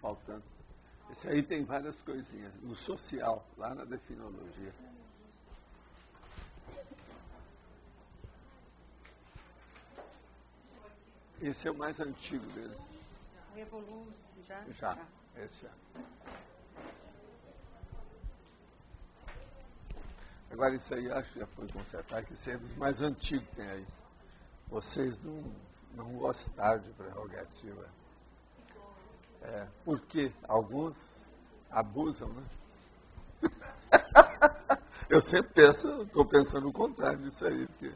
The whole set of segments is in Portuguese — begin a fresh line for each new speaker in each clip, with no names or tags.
faltando. Esse aí tem várias coisinhas. No social, lá na definologia. Esse é o mais antigo deles.
Revolução, já?
Já, esse já. Agora isso aí acho que já foi consertado, que esse é dos mais antigos que tem aí. Vocês não gostaram de prerrogativa. Porque alguns abusam, né? Eu sempre penso, estou pensando o contrário disso aí, porque,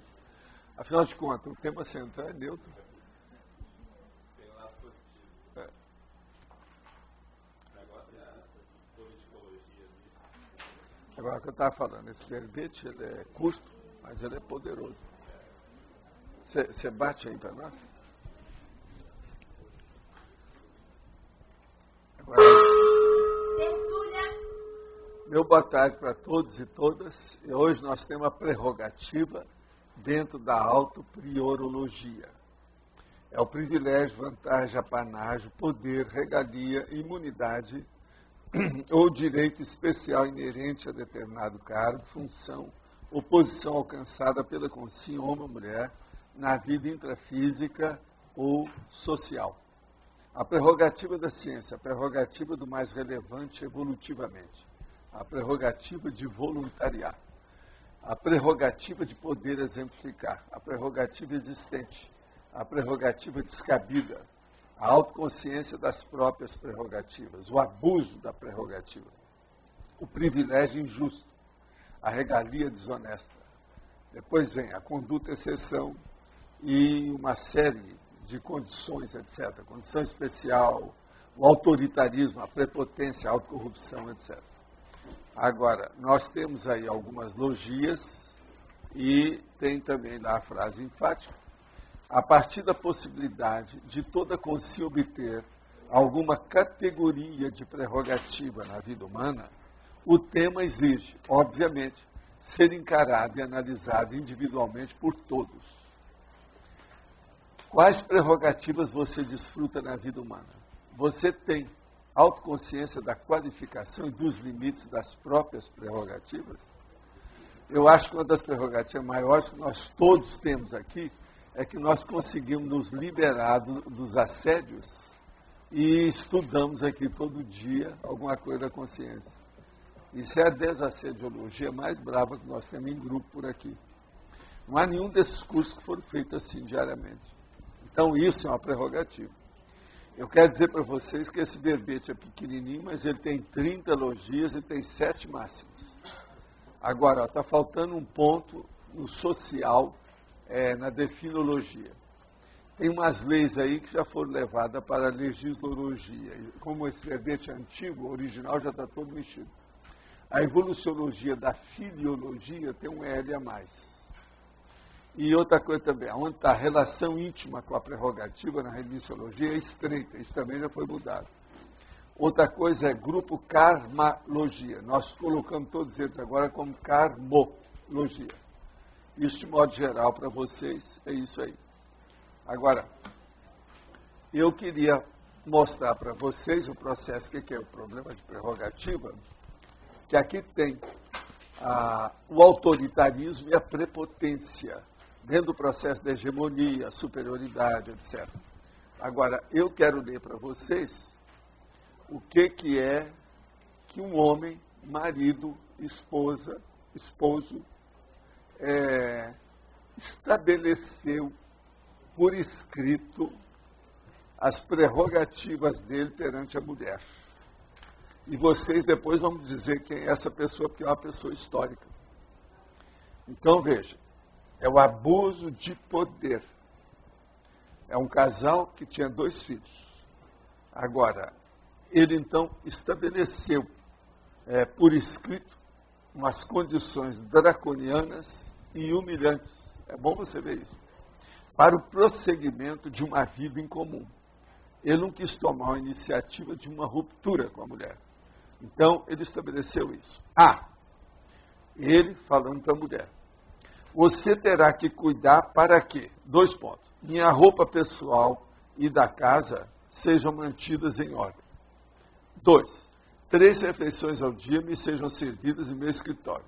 afinal de contas, o tema central é neutro.
Tem um lado positivo. O negócio é a politicologia.
Agora, o que eu estava falando, esse verbete, ele é curto, mas ele é poderoso. Você bate aí para nós? Agora, meu boa tarde para todos e todas. E hoje nós temos uma prerrogativa dentro da autopriorologia. É o privilégio, vantagem, apanágio, poder, regalia, imunidade ou direito especial inerente a determinado cargo, função ou posição alcançada pela consciência, homem ou mulher, na vida intrafísica ou social. A prerrogativa da ciência, a prerrogativa do mais relevante evolutivamente, a prerrogativa de voluntariar, a prerrogativa de poder exemplificar, a prerrogativa existente, a prerrogativa descabida, a autoconsciência das próprias prerrogativas, o abuso da prerrogativa, o privilégio injusto, a regalia desonesta. Depois vem a conduta exceção e uma série de condições, etc. Condição especial, o autoritarismo, a prepotência, a autocorrupção, etc. Agora, nós temos aí algumas logias e tem também lá a frase enfática. A partir da possibilidade de toda consciência obter alguma categoria de prerrogativa na vida humana, o tema exige, obviamente, ser encarado e analisado individualmente por todos. Quais prerrogativas você desfruta na vida humana? Você tem autoconsciência da qualificação e dos limites das próprias prerrogativas? Eu acho que uma das prerrogativas maiores que nós todos temos aqui é que nós conseguimos nos liberar dos assédios e estudamos aqui todo dia alguma coisa da consciência. Isso é a desassediologia mais brava que nós temos em grupo por aqui. Não há nenhum desses cursos que foram feitos assim diariamente. Então isso é uma prerrogativa. Eu quero dizer para vocês que esse verbete é pequenininho, mas ele tem 30 logias e tem 7 máximos. Agora, está faltando um ponto no social, na definologia. Tem umas leis aí que já foram levadas para a legislologia. Como esse verbete é antigo, o original já está todo mexido. A evoluciologia da filiologia tem um L a mais. E outra coisa também, onde está a relação íntima com a prerrogativa na remissologia é estreita, isso também já foi mudado. Outra coisa é grupo karmalogia, nós colocamos todos eles agora como karmologia. Isso de modo geral para vocês é isso aí. Agora, eu queria mostrar para vocês o processo, que é o problema de prerrogativa, que aqui tem o autoritarismo e a prepotência, dentro do processo da hegemonia, superioridade, etc. Agora, eu quero ler para vocês o que é que um homem, marido, esposo, estabeleceu por escrito as prerrogativas dele perante a mulher. E vocês depois vão dizer quem é essa pessoa, porque é uma pessoa histórica. Então, veja. É o abuso de poder. É um casal que tinha 2 filhos. Agora, ele então estabeleceu por escrito umas condições draconianas e humilhantes. É bom você ver isso. Para o prosseguimento de uma vida em comum. Ele não quis tomar a iniciativa de uma ruptura com a mulher. Então, ele estabeleceu isso. Ele falando para a mulher. Você terá que cuidar para quê? 2 pontos. Minha roupa pessoal e da casa sejam mantidas em ordem. 2. 3 refeições ao dia me sejam servidas em meu escritório.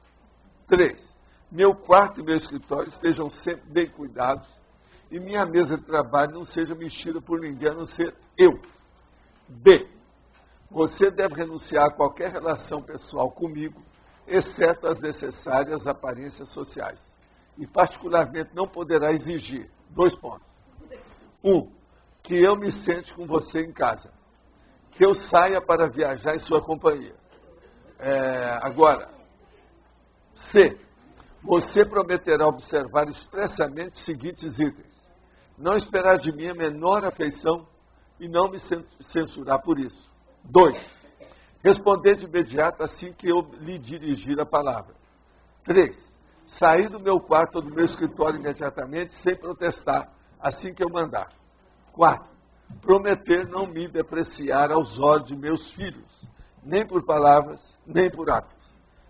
3. Meu quarto e meu escritório estejam sempre bem cuidados e minha mesa de trabalho não seja mexida por ninguém a não ser eu. B. Você deve renunciar a qualquer relação pessoal comigo, exceto as necessárias aparências sociais. E, particularmente, não poderá exigir 2 pontos. 1. Que eu me sente com você em casa. Que eu saia para viajar em sua companhia. Agora, C. Você prometerá observar expressamente os seguintes itens. Não esperar de mim a menor afeição e não me censurar por isso. 2. Responder de imediato assim que eu lhe dirigir a palavra. 3. Sair do meu quarto ou do meu escritório imediatamente sem protestar assim que eu mandar. 4. Prometer não me depreciar aos olhos de meus filhos, nem por palavras, nem por atos.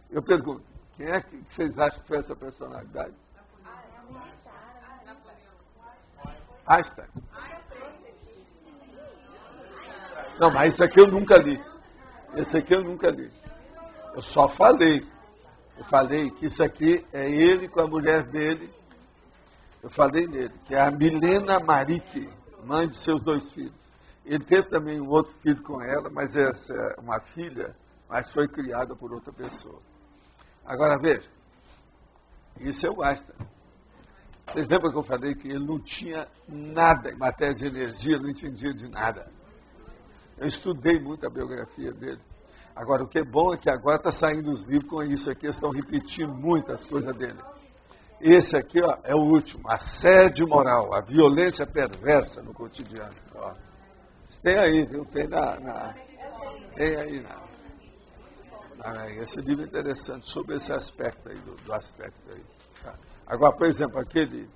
Eu pergunto, quem é que vocês acham que foi essa personalidade? Einstein. Não, mas isso aqui eu nunca li. Esse aqui eu nunca li. Eu só falei. Eu falei que isso aqui é ele com a mulher dele. Eu falei nele, que é a Milena Maric, mãe de seus 2 filhos. Ele teve também um outro filho com ela, mas essa é uma filha, mas foi criada por outra pessoa. Agora veja, isso é o Einstein. Vocês lembram que eu falei que ele não tinha nada em matéria de energia, não entendia de nada. Eu estudei muito a biografia dele. Agora, o que é bom é que agora está saindo os livros com isso aqui, eles estão repetindo muitas coisas dele. Esse aqui, ó, é o último, assédio moral, a violência perversa no cotidiano. Ó. Tem aí, viu? Tem tem aí esse livro é interessante sobre esse aspecto aí, do aspecto aí. Tá? Agora, por exemplo, aquele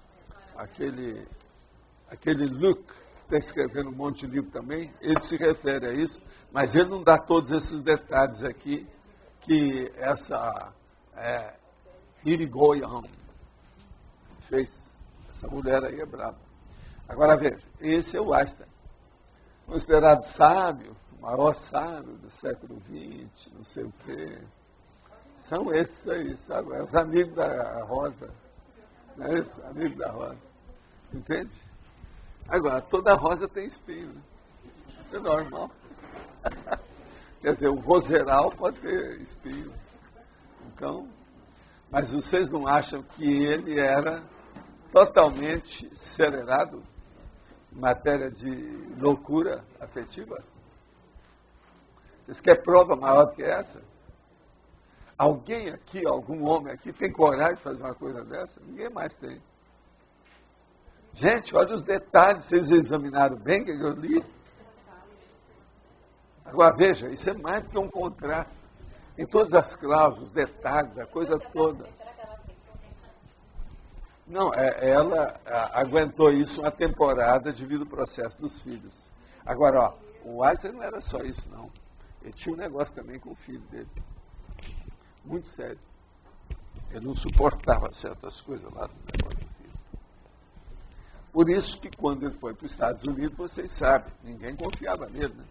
Luke, que está escrevendo um monte de livro também, ele se refere a isso, mas ele não dá todos esses detalhes aqui que essa Irigoyen fez. Essa mulher aí é brava. Agora veja, esse é o Einstein. Considerado sábio, o maior sábio do século XX, não sei o quê. São esses aí, sabe? Os amigos da Rosa. Não é isso? Amigos da Rosa. Entende? Agora, toda rosa tem espinho, né? Isso é normal. Quer dizer, o roseral pode ter espinho. Então, mas vocês não acham que ele era totalmente acelerado em matéria de loucura afetiva? Vocês querem prova maior do que essa? Alguém aqui, algum homem aqui, tem coragem de fazer uma coisa dessa? Ninguém mais tem. Gente, olha os detalhes, vocês examinaram bem o que eu li? Agora veja, isso é mais do que um contrato. Em todas as cláusulas, os detalhes, a coisa toda. Não, ela aguentou isso uma temporada devido ao processo dos filhos. Agora, ó, o Einstein não era só isso, não. Ele tinha um negócio também com o filho dele. Muito sério. Ele não suportava certas coisas lá do negócio do filho. Por isso que quando ele foi para os Estados Unidos, vocês sabem, ninguém confiava nele, né?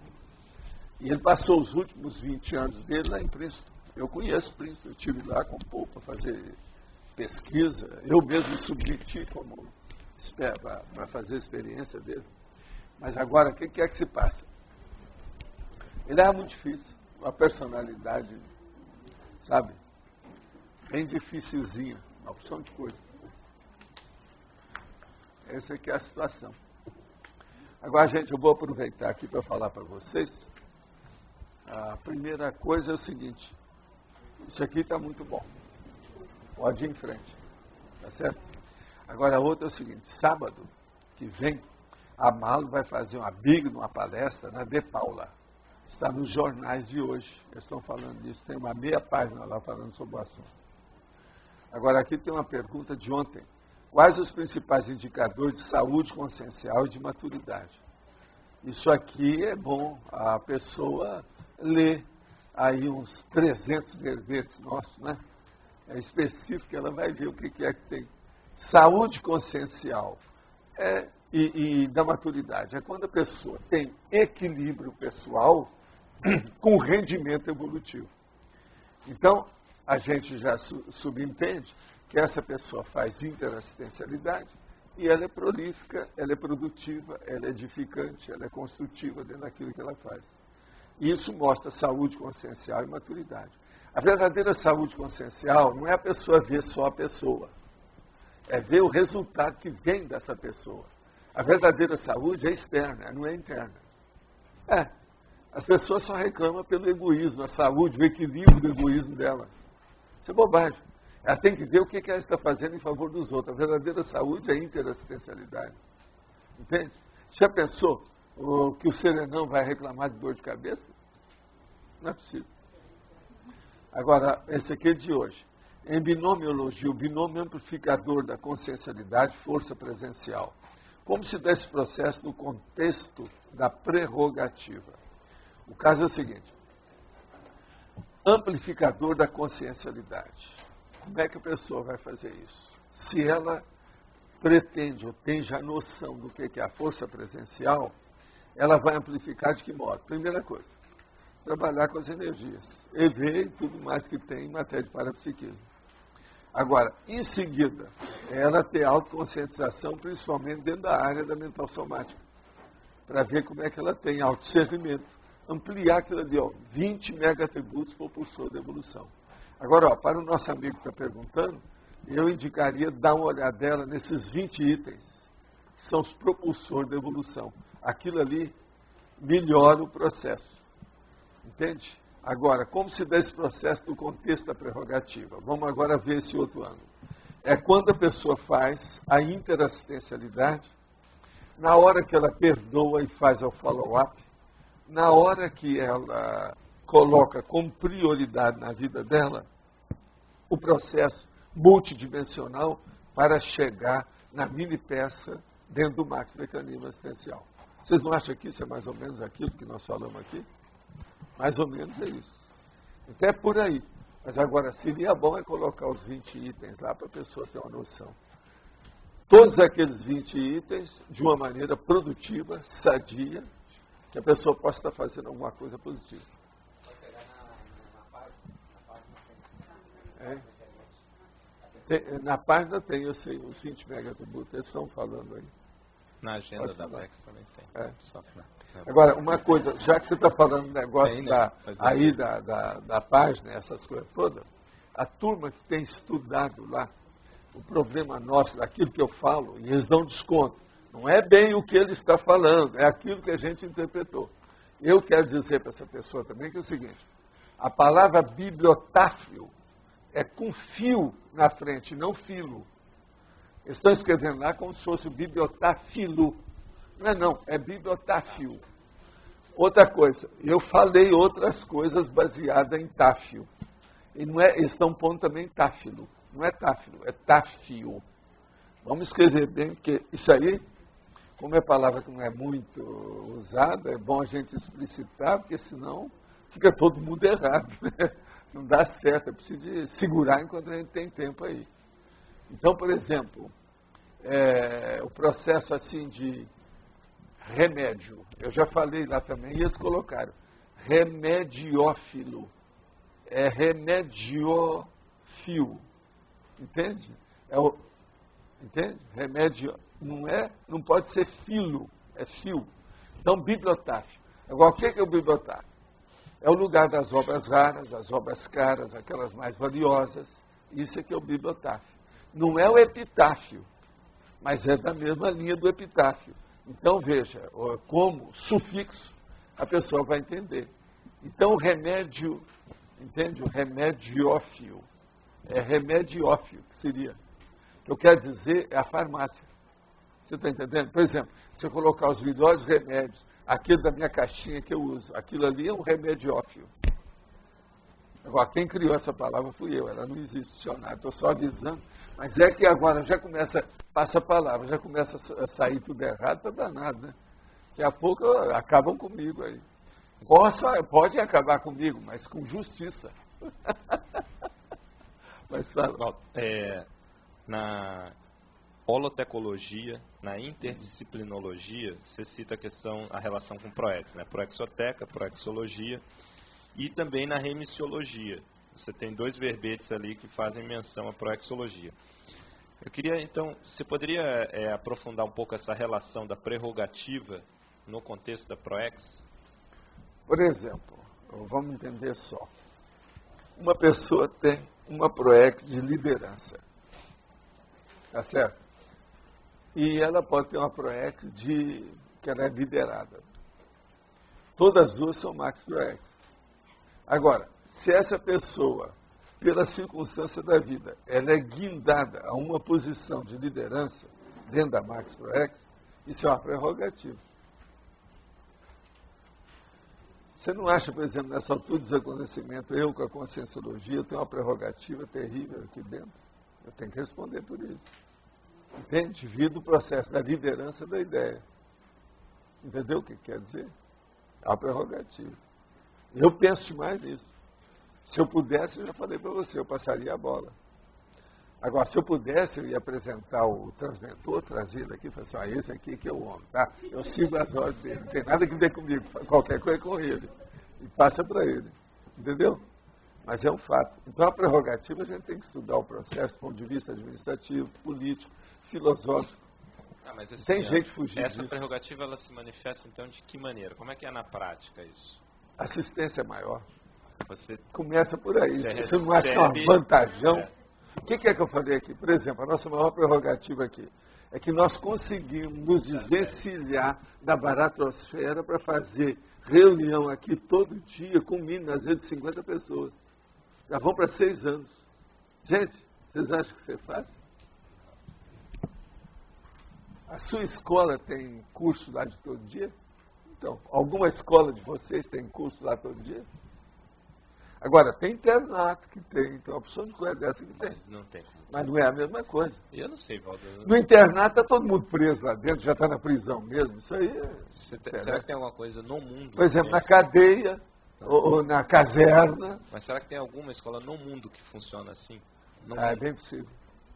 E ele passou os últimos 20 anos dele lá em Princeton. Eu conheço Princeton, eu estive lá com o Paul para fazer pesquisa. Eu mesmo me submeti para fazer a experiência dele. Mas agora, o que é que se passa? Ele era muito difícil, uma personalidade, sabe, bem dificilzinha, uma opção de coisa. Essa aqui é a situação. Agora, gente, eu vou aproveitar aqui para falar para vocês. A primeira coisa é o seguinte, isso aqui está muito bom, pode ir em frente, tá certo? Agora a outra é o seguinte, sábado que vem, a Malu vai fazer uma palestra na De Paula, está nos jornais de hoje, eles estão falando disso, tem uma meia página lá falando sobre o assunto. Agora aqui tem uma pergunta de ontem, quais os principais indicadores de saúde consciencial e de maturidade? Isso aqui é bom, a pessoa lê aí uns 300 verbetes nossos, né? É específico, ela vai ver o que é que tem. Saúde consciencial e da maturidade. É quando a pessoa tem equilíbrio pessoal com rendimento evolutivo. Então, a gente já subentende que essa pessoa faz interassistencialidade e ela é prolífica, ela é produtiva, ela é edificante, ela é construtiva dentro daquilo que ela faz. E isso mostra saúde consciencial e maturidade. A verdadeira saúde consciencial não é a pessoa ver só a pessoa, é ver o resultado que vem dessa pessoa. A verdadeira saúde é externa, não é interna. As pessoas só reclamam pelo egoísmo, a saúde, o equilíbrio do egoísmo dela. Isso é bobagem. Ela tem que ver o que ela está fazendo em favor dos outros. A verdadeira saúde é a interassistencialidade. Entende? Já pensou que o serenão vai reclamar de dor de cabeça? Não é possível. Agora, esse aqui é de hoje. Em binomiologia, o binômio amplificador da consciencialidade, força presencial. Como se dá esse processo no contexto da prerrogativa? O caso é o seguinte. Amplificador da consciencialidade. Como é que a pessoa vai fazer isso? Se ela pretende ou tem já noção do que é a força presencial, ela vai amplificar de que modo? Primeira coisa, trabalhar com as energias, EV e tudo mais que tem em matéria de parapsiquismo. Agora, em seguida, ela ter autoconscientização, principalmente dentro da área da mental somática, para ver como é que ela tem autodiscernimento, ampliar aquilo ali, 20 mega-atributos propulsor da evolução. Agora, para o nosso amigo que está perguntando, eu indicaria dar uma olhadela nesses 20 itens, que são os propulsores da evolução. Aquilo ali melhora o processo. Entende? Agora, como se dá esse processo no contexto da prerrogativa? Vamos agora ver esse outro ângulo. É quando a pessoa faz a interassistencialidade, na hora que ela perdoa e faz o follow-up, na hora que ela coloca como prioridade na vida dela o processo multidimensional para chegar na mini peça dentro do max mecanismo assistencial. Vocês não acham que isso é mais ou menos aquilo que nós falamos aqui? Mais ou menos é isso. Então é por aí. Mas agora, seria bom é colocar os 20 itens lá para a pessoa ter uma noção. Todos aqueles 20 itens de uma maneira produtiva, sadia, que a pessoa possa estar fazendo alguma coisa positiva.
Pode pegar na página.
Na página tem, eu sei, os 20 mega-atributos, eles estão falando aí.
Na agenda da PEX também tem.
Agora, uma coisa, já que você está falando do negócio da página, essas coisas todas, a turma que tem estudado lá, o problema nosso, daquilo que eu falo, e eles dão desconto. Não é bem o que ele está falando, é aquilo que a gente interpretou. Eu quero dizer para essa pessoa também que é o seguinte, a palavra bibliotáfilo é com fio na frente, não filo. Eles estão escrevendo lá como se fosse o bibliotáfilo. Não, é bibliotáfio. Outra coisa, eu falei outras coisas baseadas em táfio. E não é, eles estão pondo também táfilo. Não é táfilo, é táfio. Vamos escrever bem, porque isso aí, como é palavra que não é muito usada, é bom a gente explicitar, porque senão fica todo mundo errado. Né? Não dá certo, é preciso de segurar enquanto a gente tem tempo aí. Então, por exemplo, o processo assim de remédio, eu já falei lá também, e eles colocaram, remediófilo, é remediófilo, entende? Entende? Remédio, não pode ser filo, é fio. Então, bibliotáfio. Agora, o que é o bibliotáfio? É o lugar das obras raras, as obras caras, aquelas mais valiosas. Isso é que é o bibliotáfio. Não é o epitáfio, mas é da mesma linha do epitáfio. Então, veja, como sufixo, a pessoa vai entender. Então, o remédio, entende? O remediófio. É remediófio, que seria. O que eu quero dizer é a farmácia. Você está entendendo? Por exemplo, se eu colocar os melhores remédios, aquele da minha caixinha que eu uso, aquilo ali é um remediófio. Agora, quem criou essa palavra fui eu, ela não existe no dicionário, estou só avisando. Mas é que agora já começa, passa a palavra, já começa a sair tudo errado, está danado, né? Daqui a pouco acabam comigo aí. Pode acabar comigo, mas com justiça. Mas fala.
Bom, holotecologia, na interdisciplinologia, você cita a relação com proex, né? Proexoteca, proexologia, e também na remissiologia. Você tem 2 verbetes ali que fazem menção à proexologia. Eu queria, então, você poderia aprofundar um pouco essa relação da prerrogativa no contexto da proex?
Por exemplo, vamos entender só. Uma pessoa tem uma proex de liderança, tá certo? E ela pode ter uma proex que ela é liderada. Todas as duas são max proex. Agora, se essa pessoa, pela circunstância da vida, ela é guindada a uma posição de liderança dentro da max proex, isso é uma prerrogativa. Você não acha, por exemplo, nessa altura do desaconhecimento, eu com a conscienciologia tenho uma prerrogativa terrível aqui dentro? Eu tenho que responder por isso. Entende? Devido ao processo da liderança da ideia. Entendeu o que quer dizer? É uma prerrogativa. Eu penso demais nisso. Se eu pudesse, eu já falei para você, eu passaria a bola. Agora, se eu pudesse, eu ia apresentar o transmentor, trazer ele aqui e falar assim, esse aqui que é o homem, tá? Eu sigo as ordens dele, não tem nada que ver comigo, qualquer coisa é com ele. E passa para ele. Entendeu? Mas é um fato. Então, a prerrogativa, a gente tem que estudar o processo do ponto de vista administrativo, político, filosófico.
Mas assim,
tem jeito de fugir
essa
disso.
Prerrogativa, ela se manifesta, então, de que maneira? Como é que é na prática isso?
Assistência maior.
Você
começa por aí. Você não acha que é
recebe-
uma vantajão? O que é que eu falei aqui? Por exemplo, a nossa maior prerrogativa aqui é que nós conseguimos nos desvencilhar da baratosfera para fazer reunião aqui todo dia, com mínimo, às vezes, de 50 pessoas. Já vão para 6 anos. Gente, vocês acham que isso é fácil? A sua escola tem curso lá de todo dia? Então, alguma escola de vocês tem curso lá todo dia? Agora, tem internato que tem uma opção de coisa dessa que tem.
Não tem.
Mas não é a mesma coisa.
Eu não sei, Valdir.
No internato está todo mundo preso lá dentro, já está na prisão mesmo. Isso aí
Será que tem alguma coisa no mundo?
Por exemplo, na cadeia ou na caserna.
Mas será que tem alguma escola no mundo que funciona assim?
É bem possível.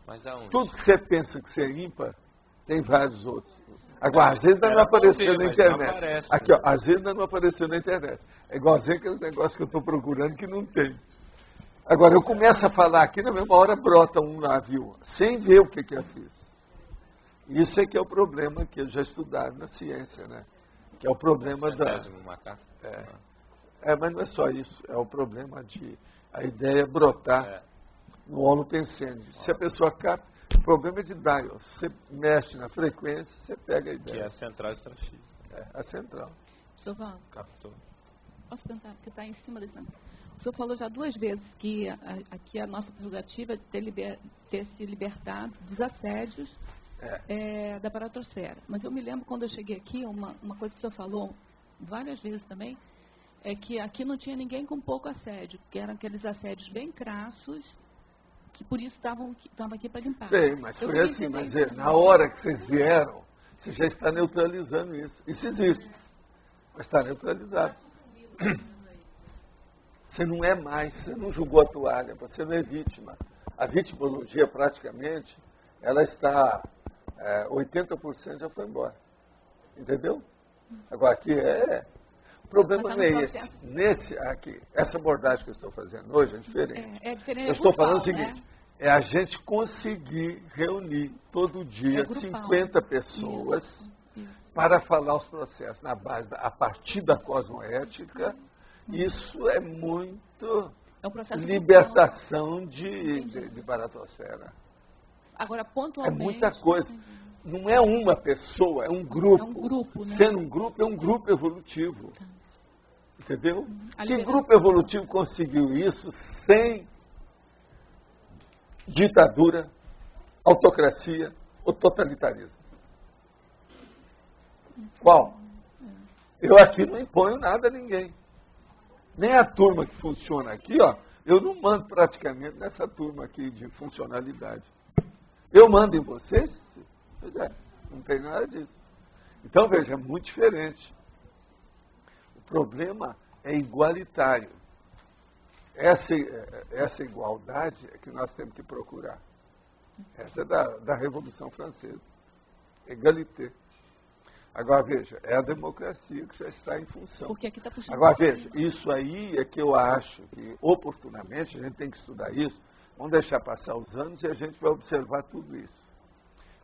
Mas aonde?
Tudo que você pensa que você é ímpar, tem vários outros. Agora, às vezes ainda não apareceu na internet.
Aparece,
aqui, ó, às vezes ainda não apareceu na internet. É igualzinho aqueles negócios que eu estou procurando que não tem. Agora, eu começo a falar aqui, na mesma hora brota um navio, sem ver o que eu fiz. Isso é que é o problema que eu já estudaram na ciência, né? Que é o problema da...
macaco.
mas não é só isso. É o problema de a ideia brotar no holopensene. Se a pessoa capta, o problema é de dial. Você mexe na frequência, você pega a ideia.
Que é a central extrafísica.
A central.
Senhor Val,
Captou.
posso perguntar, porque está em cima desse negócio. O senhor falou já 2 vezes que aqui a nossa prerrogativa é ter se libertado dos assédios da paratosfera. Mas eu me lembro quando eu cheguei aqui, uma coisa que o senhor falou várias vezes também, é que aqui não tinha ninguém com pouco assédio, que eram aqueles assédios bem crassos, que por isso estavam aqui para limpar.
Sim, mas foi assim, mas na hora que vocês vieram, você já está neutralizando isso. Isso existe, mas está neutralizado. Você não é mais, você não jogou a toalha, você não é vítima. A vitimologia, praticamente, ela está, 80% já foi embora. Entendeu? Agora, aqui o problema não é esse. Essa abordagem que eu estou fazendo hoje é diferente.
É diferente.
Eu estou falando o seguinte, é a gente conseguir reunir todo dia 50 pessoas para falar os processos na base, a partir da cosmoética. Isso é muito libertação de baratosfera.
Agora, pontualmente...
É muita coisa. Não é uma pessoa, é um grupo.
É um grupo, né?
Sendo um grupo, é um grupo evolutivo. Entendeu? Que grupo evolutivo conseguiu isso sem ditadura, autocracia ou totalitarismo? Qual? Eu aqui não imponho nada a ninguém. Nem a turma que funciona aqui, ó, eu não mando praticamente nessa turma aqui de funcionalidade. Eu mando em vocês? Pois é, não tem nada disso. Então, veja, é muito diferente. O problema é igualitário. Essa igualdade é que nós temos que procurar. Essa é da Revolução Francesa. Égalité. Agora, veja, é a democracia que já está em função.
Porque aqui está puxando.
Agora, veja, isso aí é que eu acho que, oportunamente, a gente tem que estudar isso. Vamos deixar passar os anos e a gente vai observar tudo isso.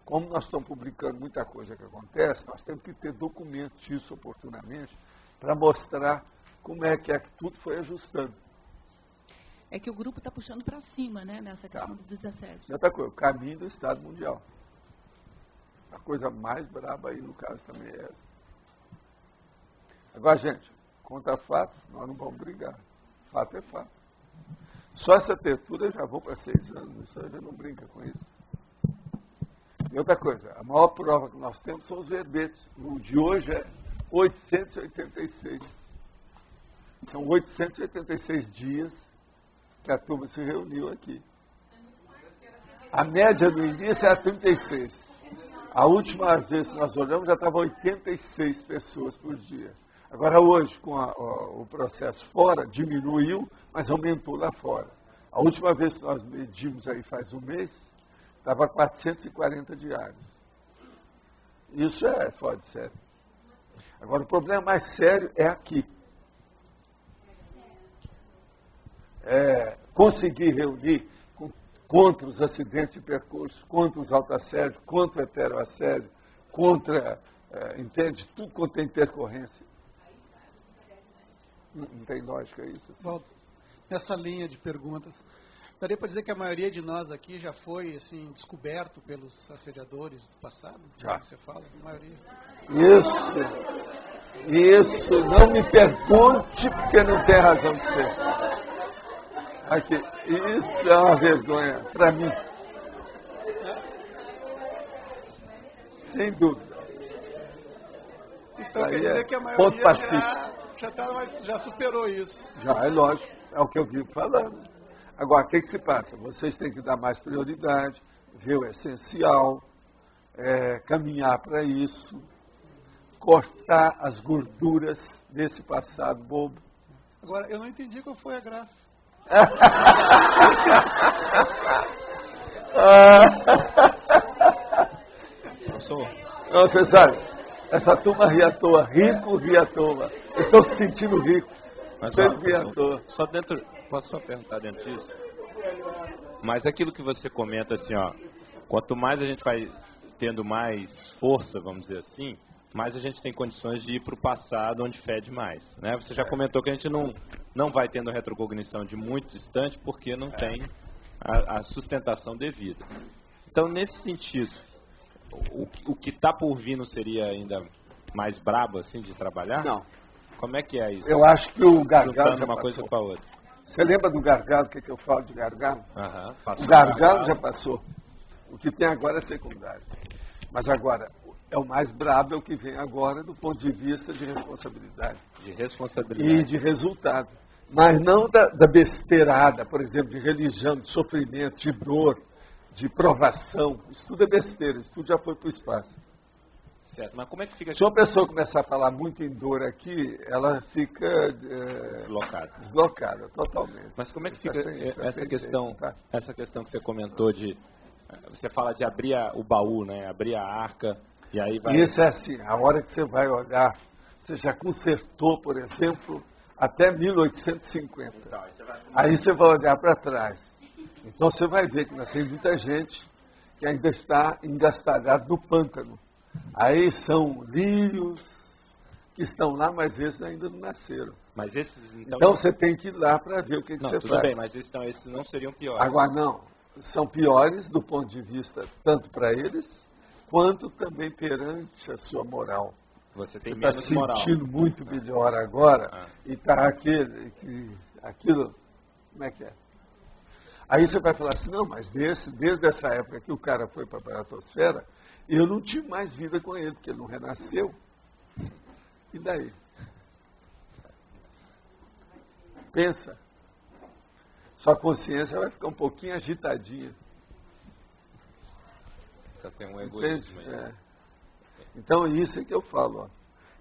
Como nós estamos publicando muita coisa que acontece, nós temos que ter documentos disso oportunamente para mostrar como é que tudo foi ajustando.
É que o grupo está puxando para cima, né, nessa questão dos assédios.
E outra coisa, o caminho do Estado Mundial. A coisa mais braba aí no caso também é essa. Agora, gente, contra fatos, nós não vamos brigar. Fato é fato. Só essa tertura eu já vou para 6 anos, isso a gente não brinca com isso. E outra coisa, a maior prova que nós temos são os verbetes. O de hoje é 886. São 886 dias que a turma se reuniu aqui. A média no início era 36. A última vez que nós olhamos já estava 86 pessoas por dia. Agora hoje, com o processo fora, diminuiu, mas aumentou lá fora. A última vez que nós medimos aí faz um mês, estava 440 diários. Isso é fora de sério. Agora o problema mais sério é aqui. Conseguir reunir contra os acidentes de percurso, contra os autoassédios, contra o heteroassédio, contra, entende, tudo quanto é intercorrência. Não tem lógica isso. Assim.
Walter, nessa linha de perguntas, daria para dizer que a maioria de nós aqui já foi assim descoberto pelos assediadores do passado?
Já.
Você fala, a maioria.
Isso, não me pergunte porque não tem razão de ser. Aqui, isso é uma vergonha para mim. Sem dúvida.
Então quer dizer que a maioria já superou isso.
Já, é lógico. É o que eu vivo falando. Agora, o que se passa? Vocês têm que dar mais prioridade, ver o essencial, caminhar para isso, cortar as gorduras desse passado bobo.
Agora, eu não entendi qual foi a graça.
Não, você sabe, essa turma ri à toa, rico ri à toa. Eles estão se sentindo ricos.
Mas,
vocês ri à toa.
Posso só perguntar dentro disso? Mas aquilo que você comenta assim, ó, quanto mais a gente vai tendo mais força, vamos dizer assim, mais a gente tem condições de ir para o passado onde fede mais. Né? Você já comentou que a gente não vai tendo retrocognição de muito distante porque não tem a sustentação devida. Então, nesse sentido, o que está por vir não seria ainda mais brabo assim de trabalhar?
Não.
Como é que é isso?
Eu acho que o gargalo
juntando
já
uma
passou.
coisa com a outra.
Você lembra do gargalo? O que eu falo de gargalo?
O
gargalo já passou. O que tem agora é secundário. Mas agora, é o mais brabo, é o que vem agora do ponto de vista de responsabilidade.
De responsabilidade.
E de resultado. Mas não da besteirada, por exemplo, de religião, de sofrimento, de dor, de provação. Isso tudo é besteira, isso tudo já foi para o espaço.
Certo, mas como é que fica...
Se uma pessoa começar a falar muito em dor aqui, ela fica... Deslocada, totalmente.
Mas como é que fica essa questão que você comentou de... Você fala de abrir o baú, né? Abrir a arca, e aí vai...
Isso é assim, a hora que você vai olhar, você já consertou, por exemplo, até 1850. Então, aí você vai olhar para trás. Então você vai ver que tem muita gente que ainda está engastalhada no pântano. Aí são lírios que estão lá, mas esses ainda não nasceram.
Mas esses,
então você tem que ir lá para ver o que você faz.
Tudo bem, mas esses não seriam piores.
Agora não, são piores do ponto de vista tanto para eles, quanto também perante a sua moral.
Você tem
está
menos moral.
Está sentindo muito melhor agora e está aquilo, como é que é? Aí você vai falar assim, não, mas desde essa época que o cara foi para a Baratosfera, eu não tive mais vida com ele, porque ele não renasceu. E daí? Pensa. Sua consciência vai ficar um pouquinho agitadinha.
Já tem um egoísmo aí.
Então, isso é que eu falo. Ó.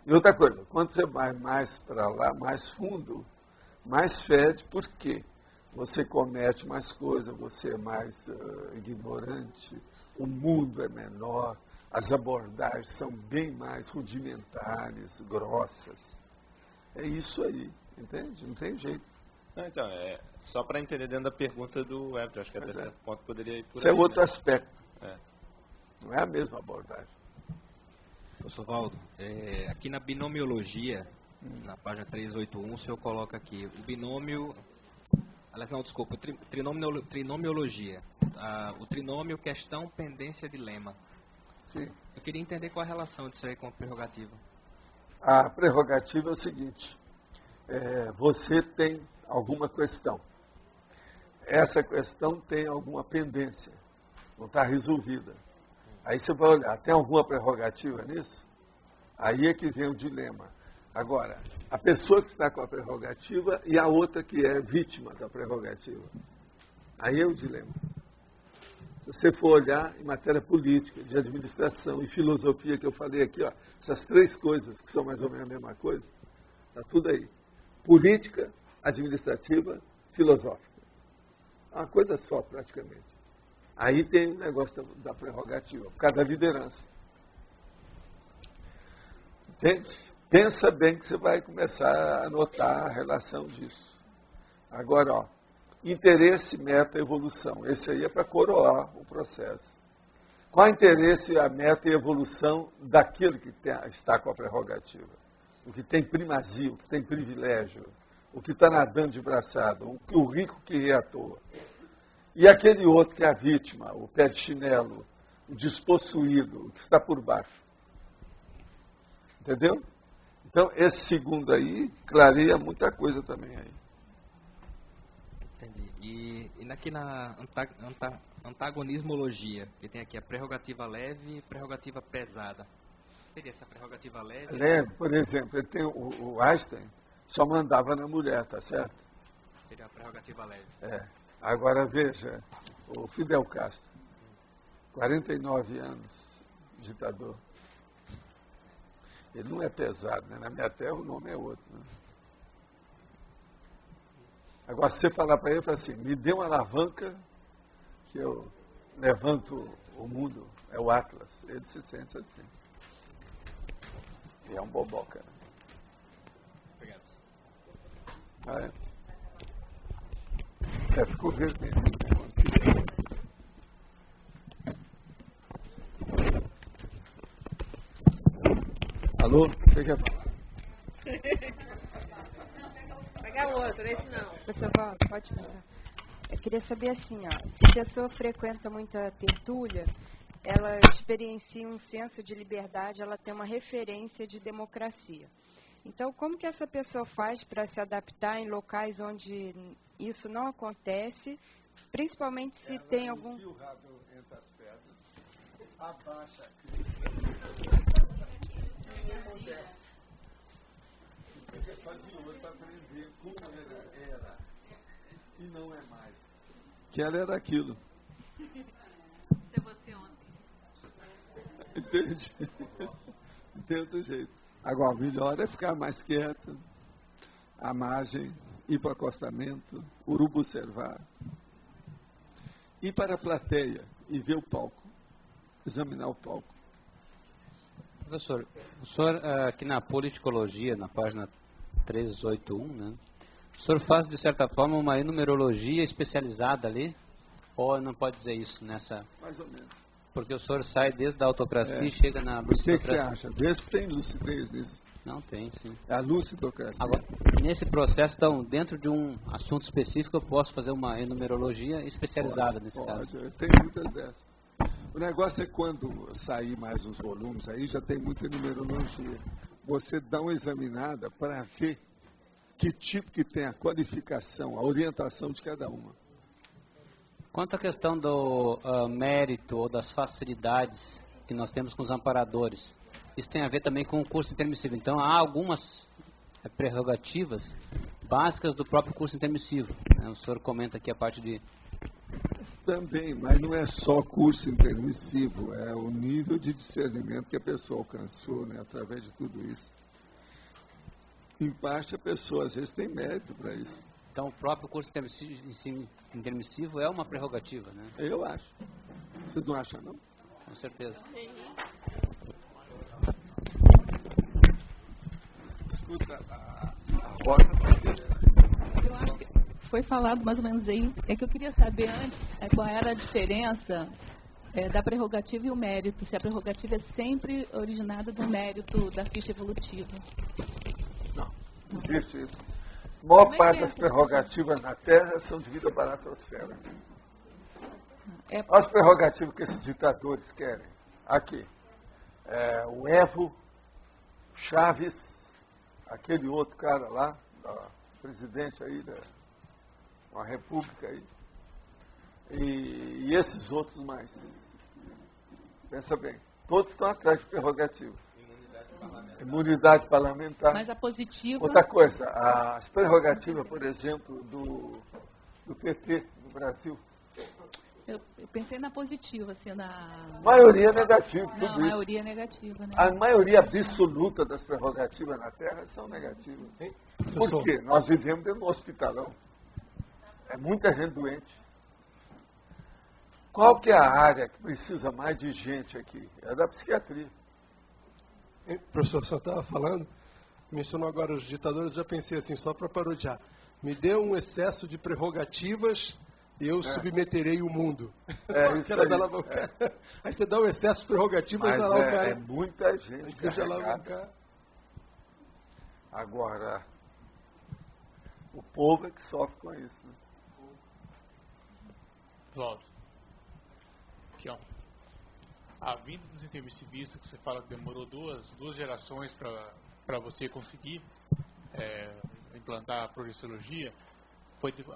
E outra coisa, quando você vai mais para lá, mais fundo, mais fede. Por quê? você comete mais coisas, você é mais ignorante, o mundo é menor, as abordagens são bem mais rudimentares, grossas. É isso aí, entende? Não tem jeito.
Não, então, só para entender dentro da pergunta do Everton, acho que até certo ponto poderia ir por
Isso
aí.
É outro
né?
aspecto.
É.
Não é a mesma abordagem.
Professor Valdo, aqui na binomiologia, na página 381, o senhor coloca aqui o binômio... Aliás, não, desculpa, trinomiologia. O trinômio, questão, pendência, dilema.
Sim.
Eu queria entender qual a relação disso aí com a prerrogativa.
A prerrogativa é o seguinte, você tem alguma questão. Essa questão tem alguma pendência, não está resolvida. Aí você vai olhar, tem alguma prerrogativa nisso? Aí é que vem o dilema. Agora, a pessoa que está com a prerrogativa e a outra que é vítima da prerrogativa. Aí é o dilema. Se você for olhar em matéria política, de administração e filosofia, que eu falei aqui, ó, essas três coisas que são mais ou menos a mesma coisa, está tudo aí. Política, administrativa, filosófica. É uma coisa só, praticamente. Aí tem o negócio da prerrogativa, por causa da liderança. Entende? Pensa bem que você vai começar a notar a relação disso. Agora, ó, interesse, meta, evolução. Esse aí é para coroar o processo. Qual é o interesse, a meta e a evolução daquilo que está com a prerrogativa? O que tem primazia, o que tem privilégio, o que está nadando de braçada, o rico que ri à toa. E aquele outro que é a vítima, o pé de chinelo, o despossuído, o que está por baixo. Entendeu? Então, esse segundo aí clareia muita coisa também aí.
Entendi. E aqui na antagonismologia, que tem aqui a prerrogativa leve e prerrogativa pesada. Seria essa prerrogativa leve?
Leve, por exemplo, ele tem o Einstein só mandava na mulher, tá certo?
Seria a prerrogativa leve.
Agora veja, o Fidel Castro, 49 anos, ditador. Ele não é pesado, né? Na minha terra o nome é outro. Né? Agora, se você falar para ele, fala assim, me dê uma alavanca que eu levanto o mundo, é o Atlas. Ele se sente assim. E é um boboca.
Obrigado.
Ficou vermelho. Alô? Você quer falar?
Pegar o outro, esse não.
Professor Valdo, pode falar. Eu queria saber assim, ó, se a pessoa frequenta muita tertúlia, ela experiencia um senso de liberdade, ela tem uma referência de democracia. Então, como que essa pessoa faz para se adaptar em locais onde isso não acontece, principalmente se ela tem algum...
Enfia o rabo entre as pedras, abaixa a crista. Acontece. Fica só de olho para aprender como ela era e não é mais. Que ela era aquilo.
Se você ontem.
Entende? Não tem outro jeito. Agora, o melhor é ficar mais quieto, à margem, ir para o acostamento, urubu observar, ir para a plateia e ver o palco, examinar o palco.
Professor, o senhor aqui na politicologia, na página 381, né, o senhor faz de certa forma uma enumerologia especializada ali? Ou não pode dizer isso nessa...
Mais ou menos.
Porque o senhor sai desde a autocracia e chega na lucidocracia.
O que você acha? Vê se tem lucidez nisso.
Não tem, sim.
É a lucidocracia.
Agora, nesse processo, então, dentro de um assunto específico, eu posso fazer uma enumerologia especializada nesse caso?
Pode, tem muitas dessas. O negócio é quando sair mais os volumes, aí já tem muita numerologia. Você dá uma examinada para ver que tipo que tem a qualificação, a orientação de cada uma.
Quanto à questão do mérito ou das facilidades que nós temos com os amparadores, isso tem a ver também com o curso intermissivo. Então, há algumas prerrogativas básicas do próprio curso intermissivo. Né? O senhor comenta aqui a parte de...
Também, mas não é só curso intermissivo, é o nível de discernimento que a pessoa alcançou, né, através de tudo isso. Em parte, a pessoa, às vezes, tem mérito para isso.
Então, o próprio curso intermissivo é uma prerrogativa, né?
Eu acho. Vocês não acham, não?
Com certeza.
Escuta, a Rosa vai
Eu acho que foi falado mais ou menos aí. É que eu queria saber antes qual era a diferença da prerrogativa e o mérito. Se a prerrogativa é sempre originada do mérito da ficha evolutiva.
Não, não existe isso. A maior parte das prerrogativas na Terra são devido à baratosfera. As prerrogativas que esses ditadores querem. Aqui. O Evo, Chaves, aquele outro cara lá, presidente aí da uma república aí, e esses outros mais. Pensa bem, todos estão atrás de prerrogativa. Imunidade parlamentar.
Mas a positiva...
Outra coisa, as prerrogativas, por exemplo, do PT no Brasil.
Eu pensei na positiva, assim, na...
Maioria negativa, tudo
Não, a
isso.
maioria negativa, né?
A maioria absoluta das prerrogativas na Terra são negativas. Por quê? Nós vivemos dentro de um hospitalão. É muita gente doente. Qual que é a área que precisa mais de gente aqui? É da psiquiatria.
O professor só estava falando, mencionou agora os ditadores, já pensei assim, só para parodiar. Me dê um excesso de prerrogativas e eu submeterei o mundo.
Isso aí.
Aí você dá um excesso de prerrogativas,
mas
lá o cara...
é muita gente
carregada.
Agora, o povo é que sofre com isso, né?
Cláudio, aqui ó, a vinda dos intermissivistas, que você fala que demorou duas gerações para você conseguir implantar a projeciologia,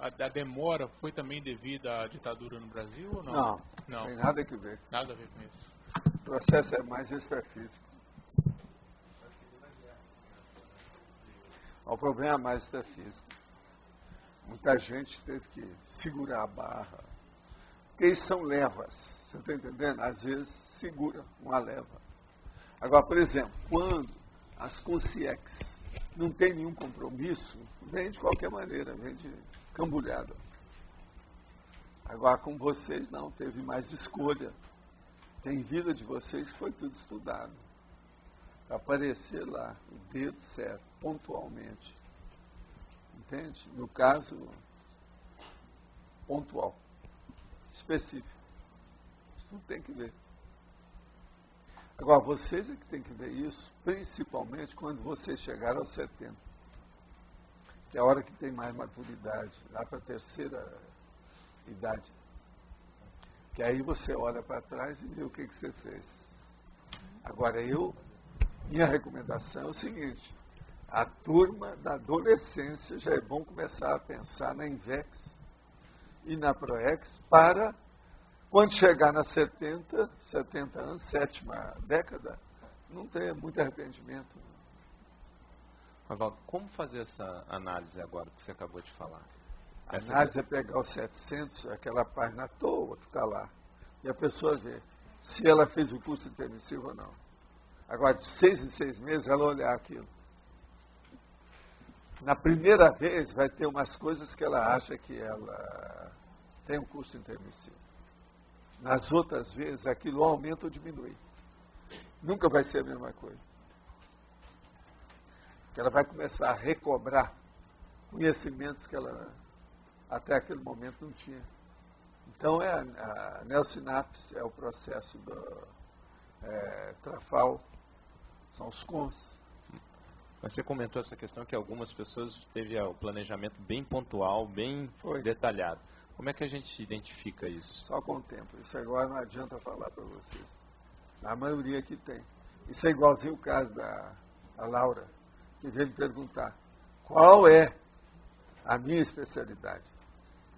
a demora foi também devido à ditadura no Brasil ou não?
Não, tem nada a ver.
Nada a ver com isso.
O processo é mais extrafísico. O problema é mais extrafísico. Muita gente teve que segurar a barra. Porque isso são levas, você está entendendo? Às vezes segura uma leva. Agora, por exemplo, quando as consciex não tem nenhum compromisso, vem de qualquer maneira, vem de cambulhada. Agora, com vocês, não, teve mais escolha. Tem vida de vocês que foi tudo estudado. Para aparecer lá, o dedo certo, pontualmente. Entende? No caso, pontual. Específico. Isso tudo tem que ver. Agora, vocês é que tem que ver isso, principalmente quando vocês chegarem aos 70. Que é a hora que tem mais maturidade, lá para a terceira idade. Que aí você olha para trás e vê o que você fez. Agora, minha recomendação é o seguinte, a turma da adolescência já é bom começar a pensar na INVEX e na PROEX para, quando chegar nas 70 anos, sétima década, não ter muito arrependimento.
Avaldo, como fazer essa análise agora que você acabou de falar?
A análise é pegar os 700, aquela página à toa que está lá, e a pessoa vê se ela fez o curso intermissivo ou não. Agora, de 6 em 6 meses, ela olhar aquilo. Na primeira vez, vai ter umas coisas que ela acha que ela tem um curso intermissivo. Nas outras vezes, aquilo aumenta ou diminui. Nunca vai ser a mesma coisa. Porque ela vai começar a recobrar conhecimentos que ela até aquele momento não tinha. Então, a neossinapse é o processo do Trafal, são os cons.
Mas você comentou essa questão que algumas pessoas teve o planejamento bem pontual, bem detalhado. Como é que a gente identifica isso?
Só com o tempo. Isso agora não adianta falar para vocês. A maioria que tem. Isso é igualzinho o caso da Laura, que veio me perguntar qual é a minha especialidade.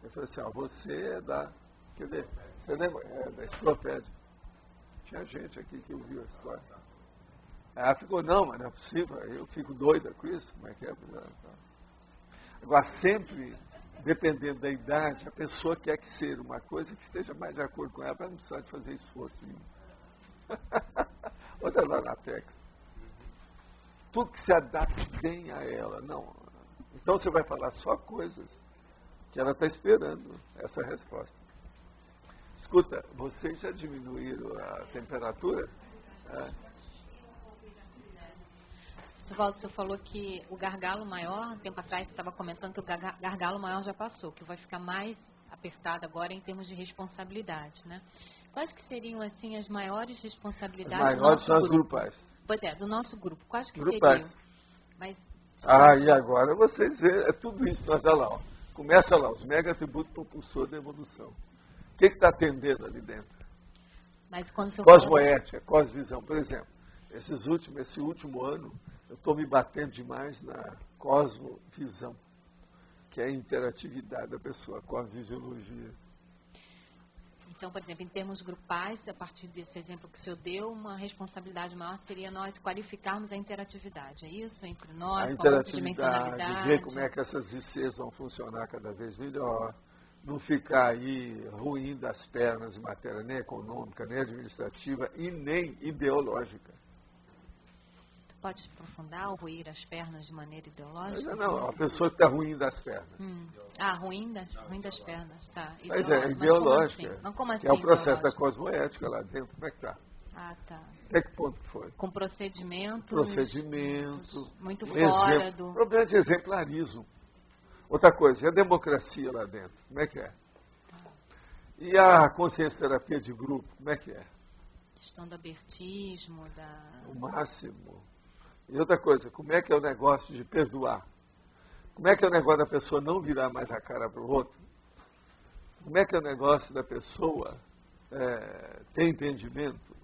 Eu falei assim, você é da... Quer ver? Você lembra? Da enciclopédia. Tinha gente aqui que ouviu a história. Ela ficou, não, mas não é possível, eu fico doida com isso, como é que é? Agora, sempre, dependendo da idade, a pessoa quer que seja uma coisa que esteja mais de acordo com ela, para não precisar de fazer esforço nenhum. Olha lá na Tex. Tudo que se adapte bem a ela, não. Então você vai falar só coisas que ela está esperando essa resposta. Escuta, vocês já diminuíram a temperatura?
Oswaldo, você falou que o gargalo maior, um tempo atrás você estava comentando que o gargalo maior já passou, que vai ficar mais apertado agora em termos de responsabilidade, né? Quais que seriam, assim, as maiores responsabilidades
as maiores são as
grupo?
grupais.
Pois é, do nosso grupo. Quais que
Grupais.
seriam? Mas,
e agora vocês veem, é tudo isso, nós lá, ó. Começa lá, os mega atributos propulsor da evolução. O que está atendendo ali dentro?
mas quando você
Cosmoética, cosvisão. Por exemplo, esse último ano, eu estou me batendo demais na cosmovisão, que é a interatividade da pessoa com a visiologia.
Então, por exemplo, em termos grupais, a partir desse exemplo que o senhor deu, uma responsabilidade maior seria nós qualificarmos a interatividade, é isso? Entre nós,
A
com a
interatividade,
multidimensionalidade.
ver como é que essas ICs vão funcionar cada vez melhor, não ficar aí ruim das pernas em matéria nem econômica, nem administrativa e nem ideológica.
Tu pode aprofundar ou ruir as pernas de maneira ideológica?
Não, a pessoa que está ruim das pernas.
Ruim das pernas, tá.
Mas é ideológica,
como assim,
que é o processo da cosmoética lá dentro, como é que está?
Tá.
Até que ponto que foi?
Com procedimentos muito
O
fora do...
problema de exemplarismo. Outra coisa, e a democracia lá dentro, como é que é? E a consciência terapia de grupo, como é que é?
Questão do abertismo,
o máximo. E outra coisa, como é que é o negócio de perdoar? Como é que é o negócio da pessoa não virar mais a cara para o outro? Como é que é o negócio da pessoa ter entendimento?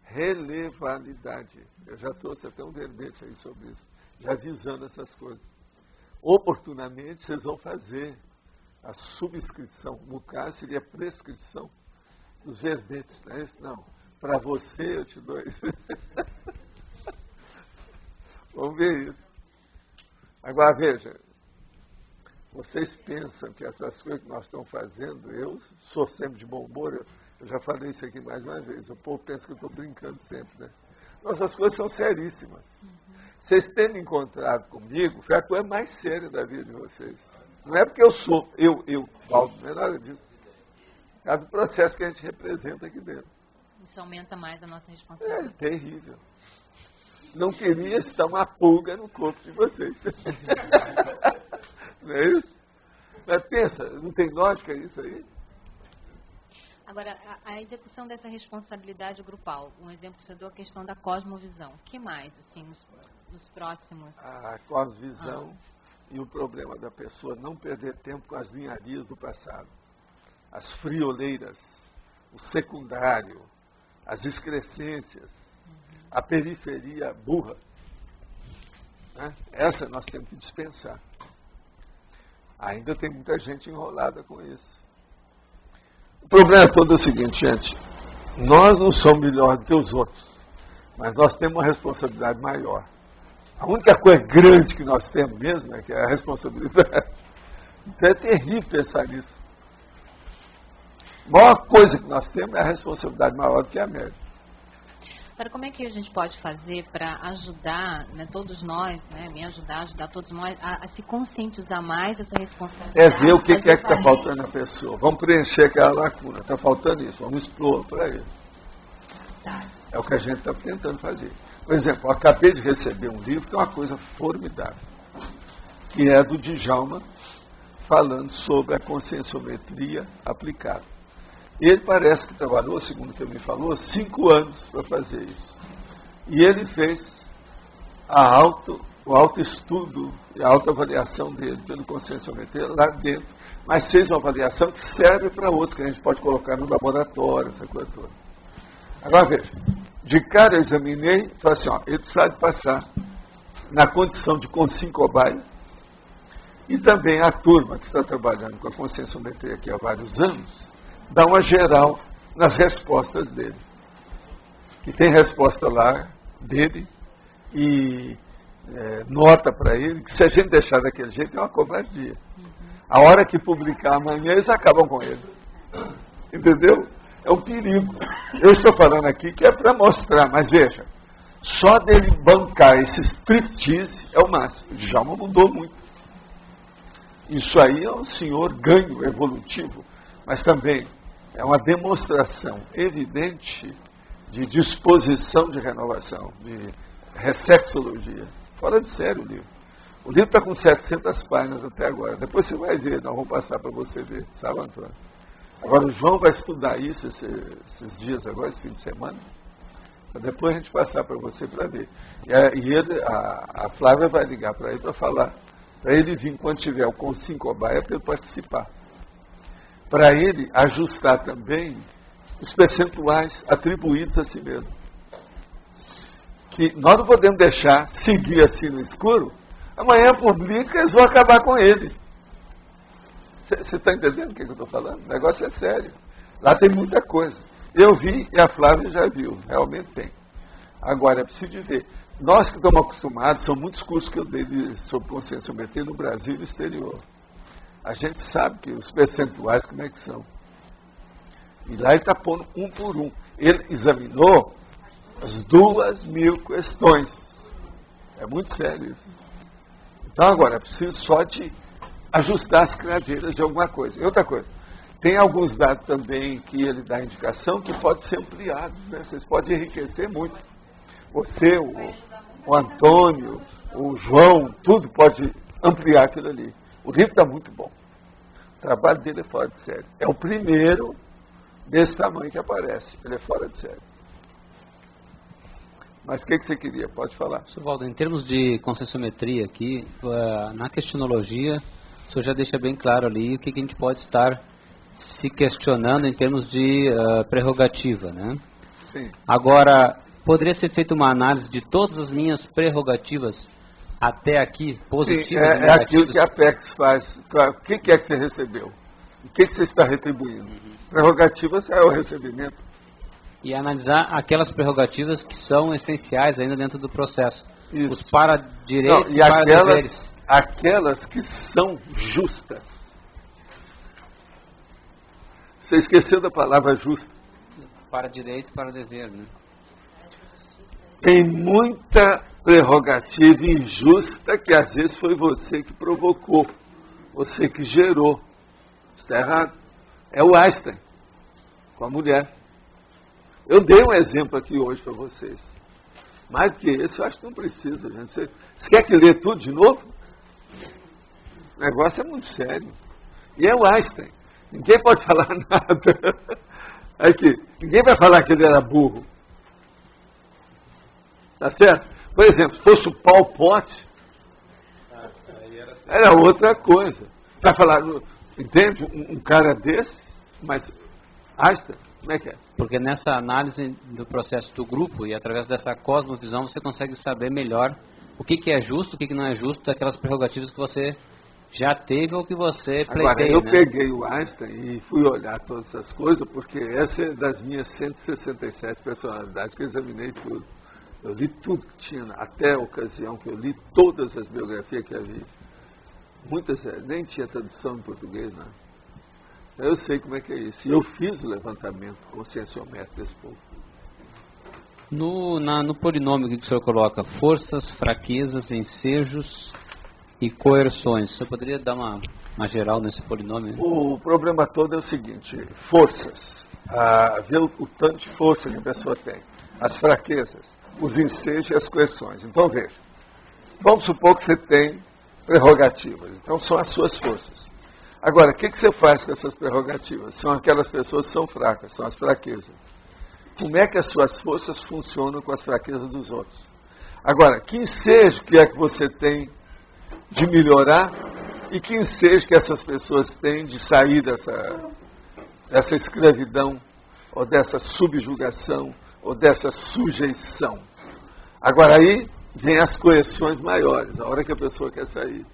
Relevalidade. Eu já trouxe até um verbete aí sobre isso, já avisando essas coisas. Oportunamente, vocês vão fazer a subscrição. No caso, seria a prescrição dos verbetes. Não é isso? Não. Para você, eu te dou isso. Vamos ver isso. Agora, veja. Vocês pensam que essas coisas que nós estamos fazendo, eu sou sempre de bom humor, eu já falei isso aqui mais uma vez, o povo pensa que eu estou brincando sempre, né? Nossas coisas são seríssimas. Vocês tendo encontrado comigo, foi a coisa mais séria da vida de vocês. Não é porque eu sou, Paulo, não é nada disso. É do processo que a gente representa aqui dentro.
Isso aumenta mais a nossa responsabilidade.
É terrível. Não queria estar uma pulga no corpo de vocês. Não é isso? Mas pensa, não tem lógica isso aí?
Agora, a execução dessa responsabilidade grupal, um exemplo que você deu, a questão da cosmovisão. O que mais, assim, nos próximos...
A cosmovisão e o problema da pessoa não perder tempo com as ninharias do passado. As frioleiras, o secundário, as excrescências, a periferia burra. Né? Essa nós temos que dispensar. Ainda tem muita gente enrolada com isso. O problema todo é o seguinte, gente. Nós não somos melhores do que os outros, mas nós temos uma responsabilidade maior. A única coisa grande que nós temos mesmo é que é a responsabilidade. Então é terrível pensar nisso. A maior coisa que nós temos é a responsabilidade maior do que a média.
Agora, como é que a gente pode fazer para ajudar, né, todos nós, né, me ajudar todos nós a se conscientizar mais dessa responsabilidade?
É ver o que é que está faltando na pessoa. Vamos preencher aquela lacuna. Está faltando isso. Vamos expor para ele.
Tá.
É o que a gente está tentando fazer. Por exemplo, eu acabei de receber um livro que é uma coisa formidável, que é do Djalma, falando sobre a conscienciometria aplicada. Ele parece que trabalhou, segundo o que ele me falou, 5 anos para fazer isso. E ele fez o autoestudo e a autoavaliação dele pelo conscienciometria lá dentro, mas fez uma avaliação que serve para outros, que a gente pode colocar no laboratório, essa coisa toda. Agora veja, de cara eu examinei e falei assim, ele precisa de passar na condição de consim-cobaia, e também a turma que está trabalhando com a conscienciometria aqui há vários anos, dá uma geral nas respostas dele. Que tem resposta lá dele e nota para ele que se a gente deixar daquele jeito é uma covardia. A hora que publicar amanhã eles acabam com ele. Entendeu? É um perigo. Eu estou falando aqui que é para mostrar, mas veja, só dele bancar esse striptease é o máximo. Já mudou muito. Isso aí é um senhor ganho evolutivo, mas também é uma demonstração evidente de disposição de renovação, de ressexologia. Fora de sério o livro. O livro está com 700 páginas até agora. Depois você vai ver, nós vamos passar para você ver, sabe, Antônio? Agora o João vai estudar isso esses dias agora, esse fim de semana, para depois a gente passar para você para ver. A Flávia vai ligar para ele para falar, para ele vir quando tiver o Consim Cobaia para ele participar. Para ele ajustar também os percentuais atribuídos a si mesmo. Que nós não podemos deixar seguir assim no escuro, amanhã publica e eles vão acabar com ele. Você está entendendo o que eu estou falando? O negócio é sério. Lá tem muita coisa. Eu vi e a Flávia já viu. Realmente tem. Agora, é preciso de ver. Nós que estamos acostumados, são muitos cursos que eu dei sobre consciência sometida no Brasil e no exterior. A gente sabe que os percentuais, como é que são. E lá ele está pondo um por um. Ele examinou as 2.000 questões. É muito sério isso. Então, agora, é preciso só de ajustar as craveiras de alguma coisa. E outra coisa, tem alguns dados também que ele dá indicação que pode ser ampliado, né? Vocês podem enriquecer muito. Você, o Antônio, o João, tudo pode ampliar aquilo ali. O livro está muito bom. O trabalho dele é fora de série. É o primeiro desse tamanho que aparece. Ele é fora de série. Mas o que você queria? Pode falar.
Sr. Valdo, em termos de conscienciometria aqui, na questionologia, o senhor já deixa bem claro ali o que a gente pode estar se questionando em termos de prerrogativa, né?
Sim.
Agora, poderia ser feita uma análise de todas as minhas prerrogativas até aqui, positivas e negativas?
É aquilo que a Apex faz. O que é que você recebeu? O que você está retribuindo? Prerrogativas é o recebimento.
E analisar aquelas prerrogativas que são essenciais ainda dentro do processo.
Isso.
Os para-direitos
e
para-deveres.
Aquelas que são justas. Você esqueceu da palavra justa.
Para-direito e para-dever, né?
Tem muita prerrogativa injusta que às vezes foi você que provocou, você que gerou. Está errado. É o Einstein, com a mulher. Eu dei um exemplo aqui hoje para vocês. Mais do que esse, eu acho que não precisa, gente. Você quer que lê tudo de novo? O negócio é muito sério. E é o Einstein. Ninguém pode falar nada. Aqui, ninguém vai falar que ele era burro. Tá certo? Por exemplo, se fosse o Paul Pot, era outra coisa. Vai falar, entende? Um cara desse, mas Einstein, como é que é?
Porque nessa análise do processo do grupo e através dessa cosmovisão você consegue saber melhor o que é justo, o que não é justo daquelas prerrogativas que você já teve ou que você pleiteia.
Agora, eu
né?
peguei o Einstein e fui olhar todas essas coisas, porque essa é das minhas 167 personalidades, que eu examinei tudo. Eu li tudo que tinha, até a ocasião que eu li todas as biografias que havia. Muitas nem tinha tradução em português, não. Então eu sei como é que é isso. E eu fiz o levantamento conscienciométrico desse povo.
No polinômio que o senhor coloca, forças, fraquezas, ensejos e coerções. Você poderia dar uma geral nesse polinômio?
O problema todo é o seguinte, forças. Ver o tanto de força que a pessoa tem. As fraquezas, os ensejos e as coerções. Então veja, vamos supor que você tem prerrogativas. Então são as suas forças. Agora, o que você faz com essas prerrogativas? São aquelas pessoas que são fracas, são as fraquezas. Como é que as suas forças funcionam com as fraquezas dos outros? Agora, que ensejo que é que você tem de melhorar e que ensejo que essas pessoas têm de sair dessa escravidão, ou dessa subjugação, ou dessa sujeição. Agora aí vem as coerções maiores, a hora que a pessoa quer sair.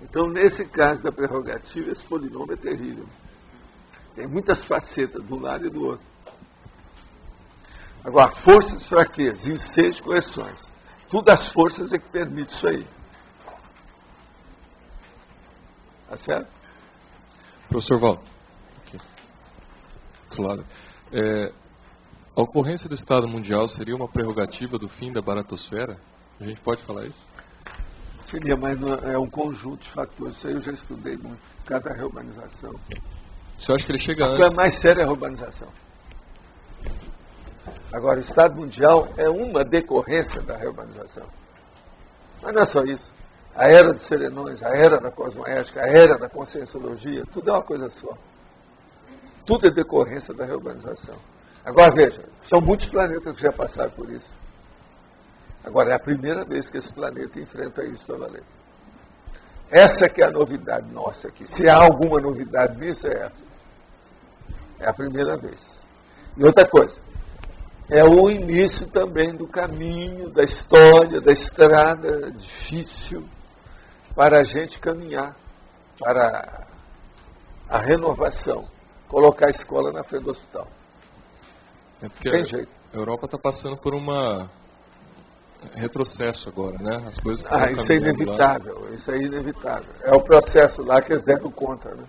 Então, nesse caso da prerrogativa, esse polinômio é terrível. Tem muitas facetas, de um lado e do outro. Agora, forças, fraquezas, ensejos, coerções. Tudo as forças é que permite isso aí. Tá certo?
Professor Valdo, aqui. Do lado. A ocorrência do Estado Mundial seria uma prerrogativa do fim da baratosfera? A gente pode falar isso?
Seria, mas é um conjunto de fatores. Isso aí eu já estudei muito. Cada reurbanização.
Você acha que ele chega
A
antes?
coisa mais séria é a urbanização. Agora, o Estado Mundial é uma decorrência da reurbanização. Mas não é só isso. A era dos serenões, a era da cosmoética, a era da conscienciologia, tudo é uma coisa só. Tudo é decorrência da reurbanização. Agora, veja, são muitos planetas que já passaram por isso. Agora, é a primeira vez que esse planeta enfrenta isso para valer. Essa que é a novidade nossa aqui. Se há alguma novidade nisso, é essa. É a primeira vez. E outra coisa, é o início também do caminho, da história, da estrada difícil para a gente caminhar para a renovação, colocar a escola na frente do hospital.
É porque
Tem jeito.
A Europa está passando por um retrocesso agora, né? As coisas
Isso é
caminhando
inevitável,
lá.
isso é inevitável. É o processo lá que eles deram conta, né?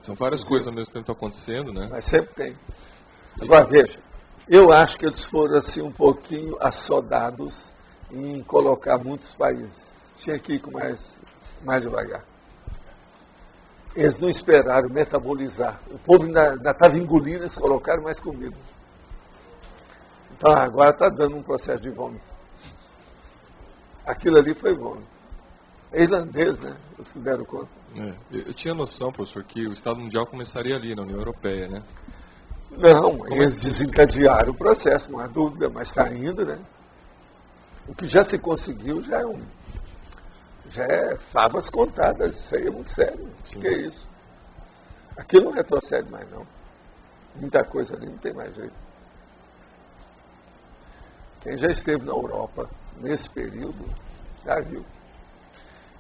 São várias coisas ao mesmo tempo que estão acontecendo, né?
Mas sempre tem. Agora, veja, eu acho que eles foram assim um pouquinho assodados em colocar muitos países. Tinha que ir com mais devagar. Eles não esperaram metabolizar. O povo ainda estava engolindo, eles colocaram mais comida. Então agora está dando um processo de vômito. Aquilo ali foi vômito. É irlandês, né? Vocês se deram conta.
Eu tinha noção, professor, que o Estado Mundial começaria ali, na União Europeia, né?
Não, eles desencadearam o processo, não há dúvida, mas está indo, né? O que já se conseguiu já é favas contadas, isso aí é muito sério. O que é isso? Aquilo não retrocede mais, não. Muita coisa ali não tem mais jeito. Quem já esteve na Europa nesse período, já viu.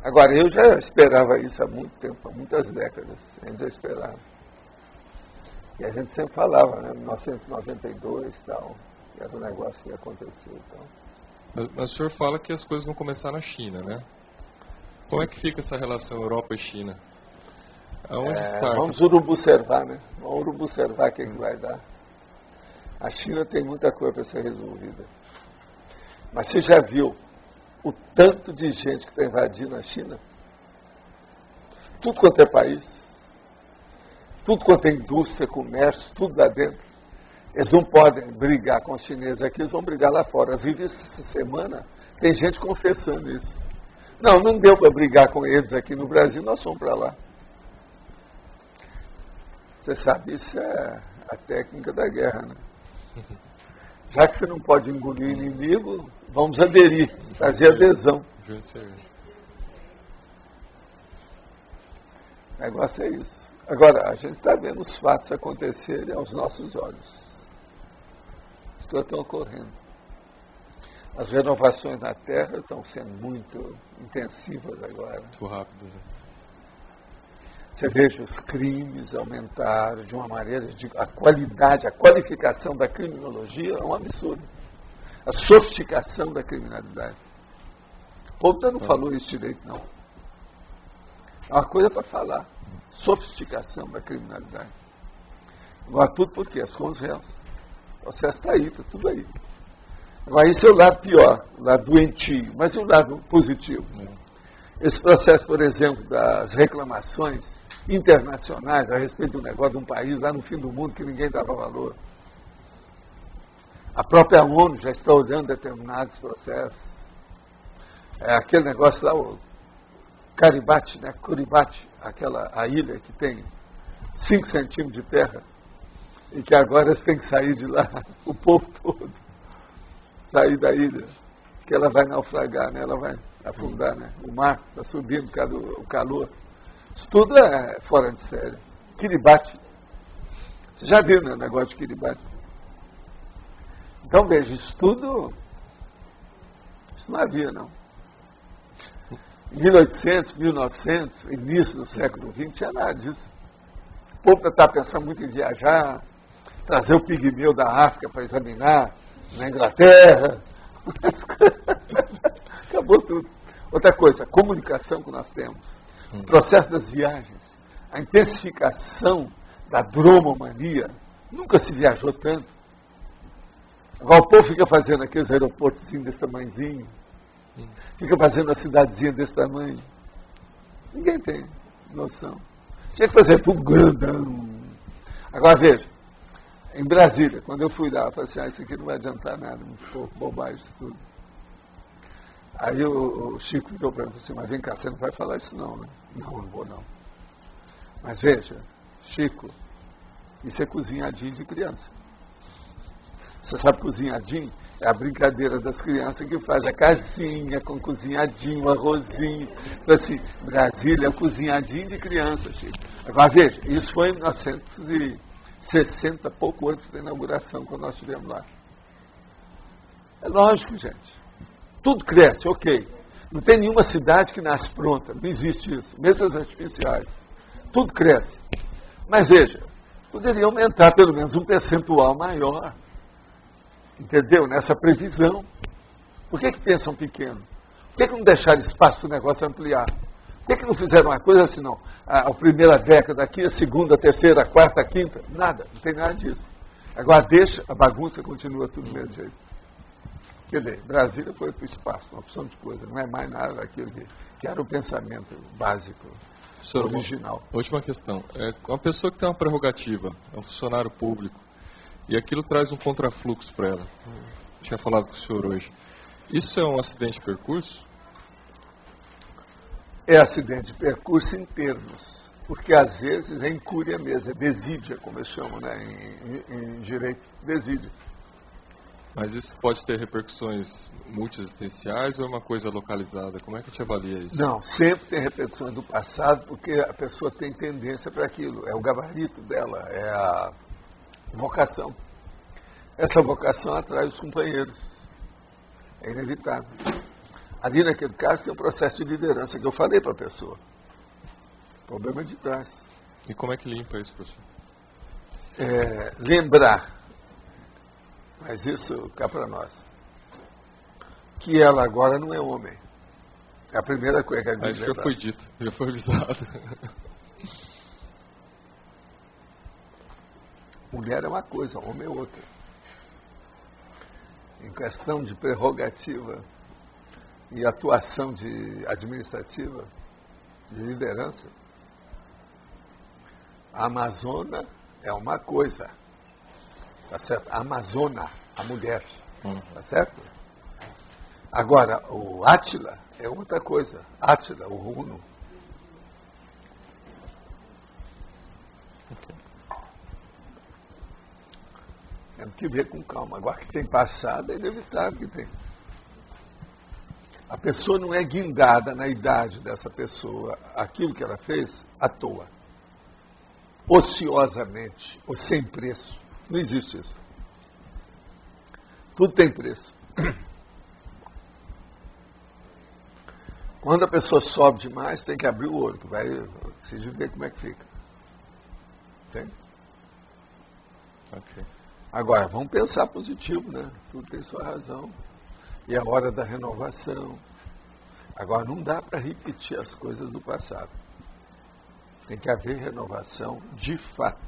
Agora, eu já esperava isso há muito tempo, há muitas décadas. A gente já esperava. E a gente sempre falava, né, 1992 e tal, que era um negócio que ia acontecer e tal.
Mas o senhor fala que as coisas vão começar na China, né? Como é que fica essa relação Europa e China? Aonde está?
Vamos observar, né? Vamos observar o que vai dar. A China tem muita coisa para ser resolvida. Mas você já viu o tanto de gente que está invadindo a China? Tudo quanto é país, tudo quanto é indústria, comércio, tudo lá dentro. Eles não podem brigar com os chineses aqui, eles vão brigar lá fora. As revistas essa semana, tem gente confessando isso. Não deu para brigar com eles aqui no Brasil, nós fomos para lá. Você sabe, isso é a técnica da guerra, né? Já que você não pode engolir inimigo, vamos aderir, fazer adesão. O negócio é isso. Agora, a gente está vendo os fatos acontecerem aos nossos olhos. As coisas estão ocorrendo. As renovações na Terra estão sendo muito intensivas agora.
Muito rápido, né?
Você veja, os crimes aumentaram de uma maneira, a qualidade, a qualificação da criminologia é um absurdo. A sofisticação da criminalidade. O povo ainda não falou isso direito, não. É uma coisa para falar. Sofisticação da criminalidade. Agora, tudo por quê? Com os réus. O processo está aí, está tudo aí. Agora, isso é o lado pior, o lado doentio, mas e o lado positivo? Esse processo, por exemplo, das reclamações internacionais a respeito do negócio de um país lá no fim do mundo que ninguém dava valor. A própria ONU já está olhando determinados processos. Aquele negócio lá, o Kiribati, né? Kiribati, a ilha que tem 5 centímetros de terra e que agora eles têm que sair de lá, o povo todo, sair da ilha, que ela vai naufragar, né? Ela vai afundar, né? O mar está subindo por causa do calor. Isso tudo é fora de série. Kiribati. Você já viu, né, o negócio de Kiribati? Então, veja, isso tudo, isso não havia, não. Em 1800, 1900, início do século XX, não tinha nada disso. O povo está pensando muito em viajar, trazer o pigmeu da África para examinar na Inglaterra. Acabou tudo. Outra coisa, a comunicação que nós temos, o processo das viagens, a intensificação da dromomania, nunca se viajou tanto. Agora o povo fica fazendo aqueles aeroportos desse tamanhozinho, Fica fazendo uma cidadezinha desse tamanho. Ninguém tem noção. Tinha que fazer tudo grandão. Agora veja, em Brasília, quando eu fui lá, eu falei assim, isso aqui não vai adiantar nada, muito pouco, bobagem isso tudo. Aí o Chico virou para mim e falou assim, mas vem cá, você não vai falar isso não, né? Não vou não. Mas veja, Chico, isso é cozinhadinho de criança. Você sabe, cozinhadinho é a brincadeira das crianças que faz a casinha com cozinhadinho, arrozinho. Então, assim, Brasília é o cozinhadinho de criança, Chico. Agora, veja, isso foi em 1960, pouco antes da inauguração, quando nós estivemos lá. É lógico, gente. Tudo cresce, ok. Não tem nenhuma cidade que nasce pronta, não existe isso. Mesmo as artificiais. Tudo cresce. Mas veja, poderia aumentar pelo menos um percentual maior. Entendeu? Nessa previsão. Por que pensam pequeno? Por que não deixaram espaço para o negócio ampliar? Por que não fizeram uma coisa assim, não? A primeira década aqui, a segunda, a terceira, a quarta, a quinta? Nada, não tem nada disso. Agora deixa, a bagunça continua tudo do mesmo jeito. Quer dizer, Brasília foi para o espaço, uma opção de coisa, não é mais nada daquilo que era o pensamento básico, original.
Última questão. Uma pessoa que tem uma prerrogativa, é um funcionário público, e aquilo traz um contrafluxo para ela. Eu tinha falado com o senhor hoje. Isso é um acidente de percurso?
É acidente de percurso em termos, porque às vezes é incúria mesmo, é desídia, como eles chamam, né, em direito, desídia.
Mas isso pode ter repercussões multiexistenciais ou é uma coisa localizada? Como é que a gente avalia isso?
Não, sempre tem repercussões do passado, porque a pessoa tem tendência para aquilo, é o gabarito dela, é a vocação. Essa vocação atrai os companheiros. É inevitável. Ali naquele caso tem um processo de liderança que eu falei para a pessoa. Problema de trás.
E como é que limpa isso, professor?
Lembrar, mas isso cá para nós, que ela agora não é homem. É a primeira coisa que a gente
isso já foi dito, já foi avisado.
Mulher é uma coisa, homem é outra. Em questão de prerrogativa e atuação administrativa, de liderança, a Amazona é uma coisa, tá certo? A Amazona, a mulher, tá certo? Agora, o Átila é outra coisa, Átila, o Runo. Temos que ver com calma. Agora que tem passado, é inevitável que tem. A pessoa não é guindada na idade dessa pessoa, aquilo que ela fez, à toa. Ociosamente, ou sem preço. Não existe isso. Tudo tem preço. Quando a pessoa sobe demais, tem que abrir o olho, que vai precisa ver como é que fica. Entende?
Ok.
Agora, vamos pensar positivo, né? Tudo tem sua razão. E é hora da renovação. Agora, não dá para repetir as coisas do passado. Tem que haver renovação de fato.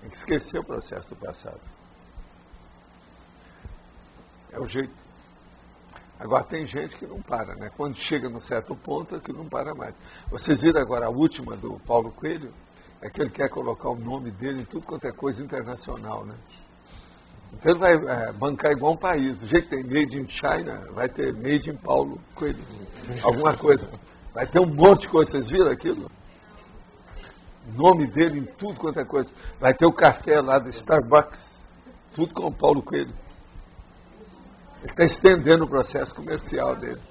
Tem que esquecer o processo do passado. É o jeito. Agora, tem gente que não para, né? Quando chega num certo ponto, é que não para mais. Vocês viram agora a última do Paulo Coelho? É que ele quer colocar o nome dele em tudo quanto é coisa internacional, né? Então ele vai bancar igual um país. Do jeito que tem Made in China, vai ter Made in Paulo Coelho. Alguma coisa. Vai ter um monte de coisa. Vocês viram aquilo? O nome dele em tudo quanto é coisa. Vai ter o café lá do Starbucks. Tudo com o Paulo Coelho. Ele está estendendo o processo comercial dele.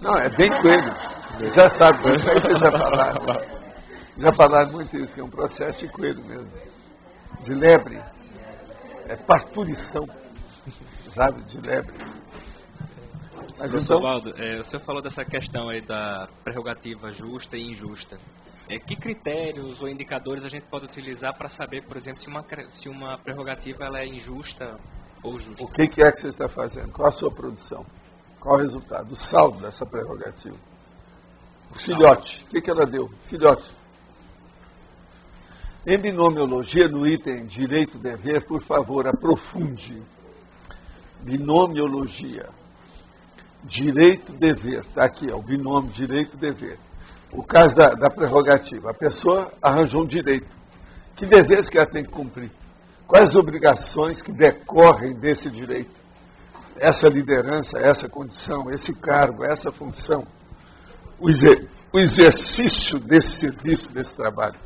Não, é bem coelho. Já sabe, aí vocês já falaram muito isso, que é um processo de coelho mesmo. De lebre. É parturição, sabe, de lebre. Mas
professor Valdo, o senhor falou dessa questão aí da prerrogativa justa e injusta. Que critérios ou indicadores a gente pode utilizar para saber, por exemplo, se uma prerrogativa ela é injusta ou justa?
O que é que você está fazendo? Qual a sua produção? Qual o resultado? O saldo dessa prerrogativa? Filhote. O que ela deu? Filhote. Em binomiologia, no item direito-dever, por favor, aprofunde binomiologia, direito-dever, está aqui, o binômio direito-dever. O caso da prerrogativa, a pessoa arranjou um direito. Que deveres que ela tem que cumprir? Quais obrigações que decorrem desse direito? Essa liderança, essa condição, esse cargo, essa função, o exercício desse serviço, desse trabalho.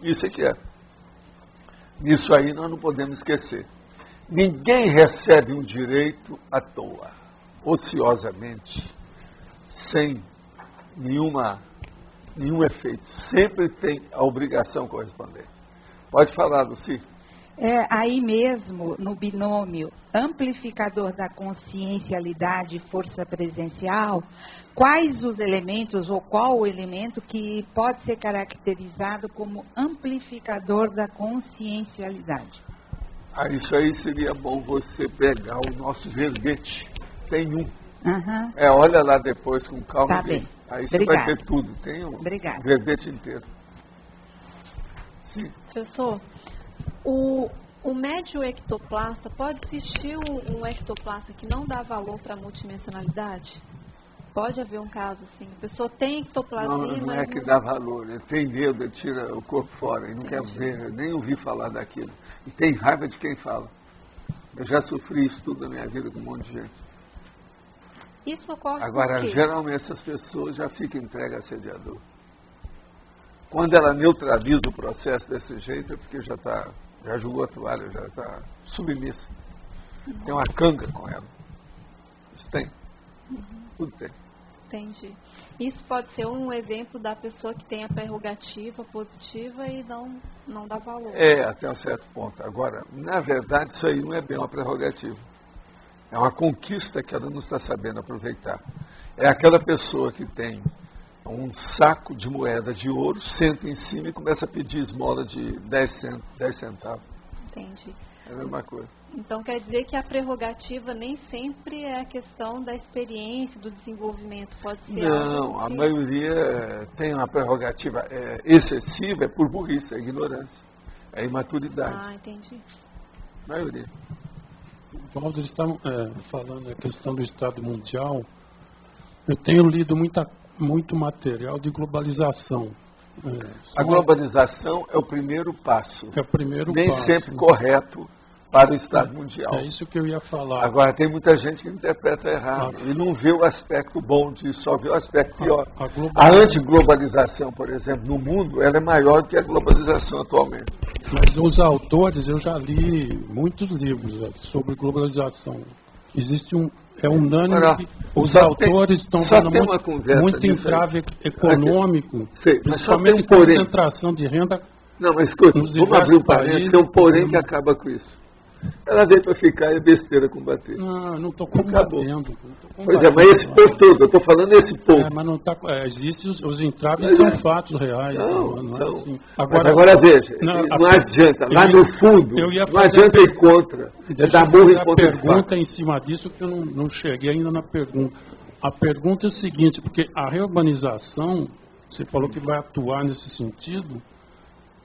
Isso é que é. Nisso aí nós não podemos esquecer. Ninguém recebe um direito à toa, ociosamente, sem nenhum efeito. Sempre tem a obrigação correspondente. Pode falar, Luci.
Aí mesmo, no binômio amplificador da consciencialidade e força presencial, quais os elementos ou qual o elemento que pode ser caracterizado como amplificador da consciencialidade?
Isso aí seria bom você pegar o nosso verbete. Tem um.
Uhum.
Olha lá depois com calma.
Tá bem.
Aí você vai ter tudo. Tem um verbete inteiro. Sim.
Professor, o médio ectoplasta, pode existir um ectoplasta que não dá valor para a multidimensionalidade? Pode haver um caso assim. A pessoa tem ectoplasia,
não é que dá valor. Ele tem medo, ele tira o corpo fora. Ele não quer ver, nem ouvir falar daquilo. E tem raiva de quem fala. Eu já sofri isso tudo na minha vida com um monte de gente.
Isso ocorre.
Agora, geralmente essas pessoas já ficam entregues a assediador. Quando ela neutraliza o processo desse jeito, é porque já jogou a toalha, já está submissa. Tem uma canga com ela. Isso tem. Tudo tem.
Entendi. Isso pode ser um exemplo da pessoa que tem a prerrogativa positiva e não dá valor.
Até um certo ponto. Agora, na verdade, isso aí não é bem uma prerrogativa. É uma conquista que ela não está sabendo aproveitar. É aquela pessoa que tem um saco de moeda de ouro, senta em cima e começa a pedir esmola de 10 centavos.
Entendi.
É a mesma coisa.
Então quer dizer que a prerrogativa nem sempre é a questão da experiência, do desenvolvimento, pode ser
Não, a maioria tem uma prerrogativa excessiva, é por burrice, é ignorância, é imaturidade.
Entendi.
A maioria.
Valdo, eles estavam falando a questão do Estado Mundial. Eu tenho lido muito material de globalização.
A globalização é o primeiro passo.
É o primeiro
Nem
passo.
sempre correto para o Estado mundial.
É isso que eu ia falar.
Agora, tem muita gente que interpreta errado e não vê o aspecto bom disso, só vê o aspecto pior. A antiglobalização, por exemplo, no mundo, ela é maior do que a globalização atualmente.
Mas os autores, eu já li muitos livros sobre globalização. Existe unânime que os autores estão dando muito entrave econômico, principalmente concentração de renda.
Não, mas escuta, vamos abrir um parênteses, tem um porém que acaba com isso. Ela veio para ficar e é besteira combater.
Não, eu não estou combatendo.
Pois é, mas esse povo todo, eu estou falando esse povo.
Mas não tá, existem os entraves, são fatos reais.
Não
é assim.
Agora veja, não adianta, lá no fundo, não adianta ir contra.
Deixa eu fazer a pergunta em cima disso, que eu não cheguei ainda na pergunta. A pergunta é o seguinte, porque a reurbanização, você falou que vai atuar nesse sentido,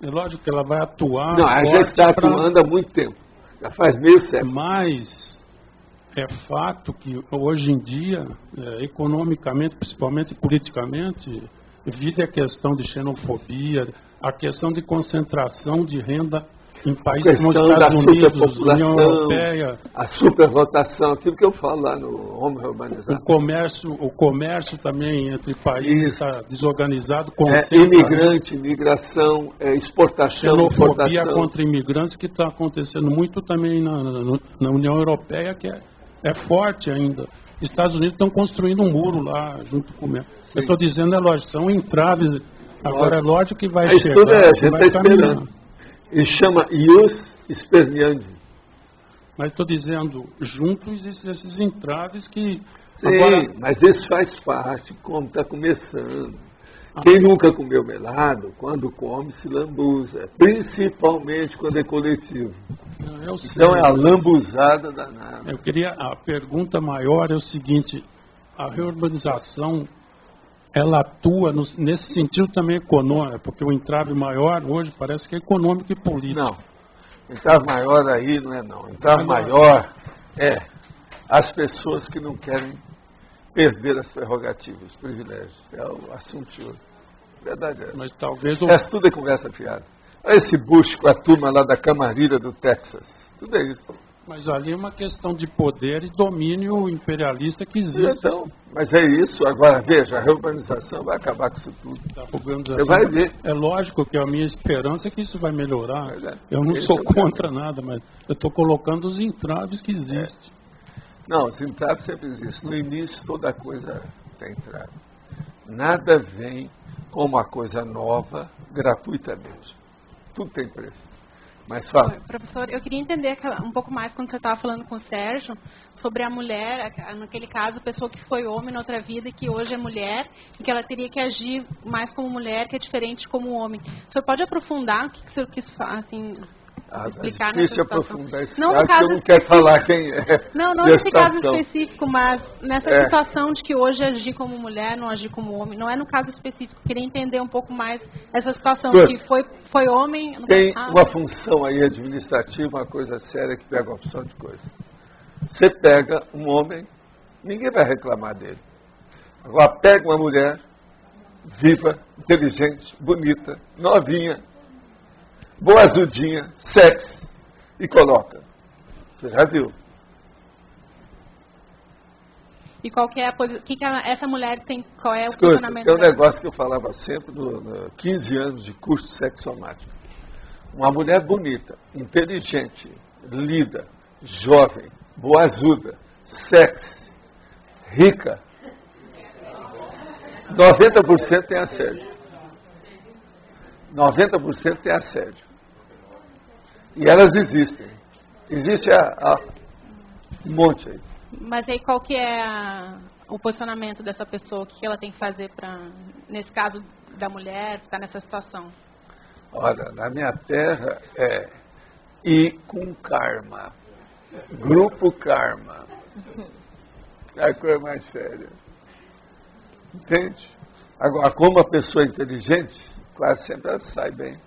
é lógico que ela vai atuar...
Não, ela já está atuando há muito tempo. Já faz meio século.
Mas é fato que hoje em dia, economicamente, principalmente politicamente, devido à questão de xenofobia, a questão de concentração de renda em países como os Estados Unidos, União Europeia,
a supervotação, aquilo que eu falo lá no Homem Urbanizado.
O comércio também entre países está desorganizado.
Imigrante, imigração, exportação,
xenofobia
importação.
Contra imigrantes, que está acontecendo muito também na União Europeia, que é forte ainda. Estados Unidos estão construindo um muro lá junto com o comércio. Eu estou dizendo, lógico, são entraves. Agora é lógico que vai chegar.
Tudo a gente está esperando. E chama ius esperneandi.
Mas estou dizendo, junto existem esses entraves que...
Sim, agora... mas isso faz parte, como está começando. Quem nunca comeu melado, quando come, se lambuza. Principalmente quando é coletivo. Então é a lambuzada danada.
A pergunta maior é o seguinte, a reurbanização... ela atua nesse sentido também econômico, porque o entrave maior hoje parece que é econômico e político.
Não, entrave maior aí não é não. Entrave maior é as pessoas que não querem perder as prerrogativas, os privilégios. É o assunto de hoje. Verdade é.
Mas talvez
Essa tudo é conversa fiada. Olha esse Bush com a turma lá da Camarilha do Texas. Tudo é isso.
Mas ali é uma questão de poder e domínio imperialista que existe.
Então, mas é isso. Agora, veja, a reurbanização vai acabar com isso tudo. Você vai ver.
É lógico que a minha esperança é que isso vai melhorar. Eu não
Esse
sou
é o
contra nada, mas eu estou colocando os entraves que existem.
Não, os entraves sempre existem. No início, toda coisa tem entrave. Nada vem como uma coisa nova, gratuitamente. Tudo tem preço. Mas fala.
Professor, eu queria entender um pouco mais quando você estava falando com o Sérgio sobre a mulher, naquele caso, a pessoa que foi homem na outra vida e que hoje é mulher e que ela teria que agir mais como mulher, que é diferente como homem. O senhor pode aprofundar o que o senhor quis assim, explicar
é difícil
nessa situação?
aprofundar esse
Não,
caso,
no caso
porque eu não quero falar quem é.
Não nesse caso específico, mas nessa situação de que hoje agir como mulher, não agir como homem. Não é no caso específico. Eu queria entender um pouco mais essa situação que foi homem.
Tem uma função aí administrativa, uma coisa séria que pega uma opção de coisa. Você pega um homem, ninguém vai reclamar dele. Agora pega uma mulher viva, inteligente, bonita, novinha, boazudinha, sexy, e coloca. Você já viu?
E qual que é essa mulher tem, qual é o
posicionamento dela? Tem um
dela?
negócio que eu falava sempre no 15 anos de curso de sexomático. Uma mulher bonita, inteligente, lida, jovem, boazuda, sexy, rica, 90% tem assédio. 90% tem assédio. E elas existem. Existe um monte aí.
Mas aí qual que é o posicionamento dessa pessoa? O que ela tem que fazer para, nesse caso da mulher, que está nessa situação?
Olha, na minha terra é ir com karma. Grupo karma. É a coisa mais séria. Entende? Agora, como a pessoa é inteligente, quase sempre ela sai bem.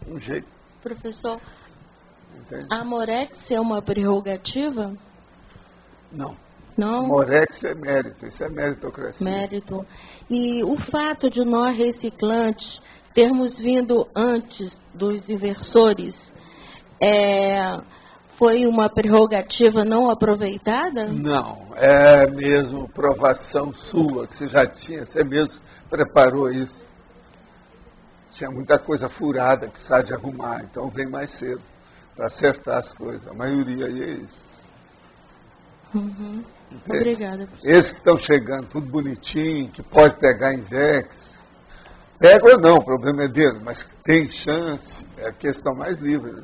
Um jeito.
Professor,
entende?
A amorexia é uma prerrogativa?
Não.
Não?
Amorexia é mérito, isso é meritocracia.
Mérito. E o fato de nós reciclantes termos vindo antes dos inversores, foi uma prerrogativa não aproveitada?
Não, é mesmo provação sua, que você já tinha, você mesmo preparou isso. Tinha muita coisa furada que precisa de arrumar, então vem mais cedo para acertar as coisas. A maioria aí é isso.
Uhum. Obrigada.
Esses que estão chegando, tudo bonitinho, que pode pegar Invex, pega ou não, o problema é dele, mas tem chance, é a questão mais livre, né?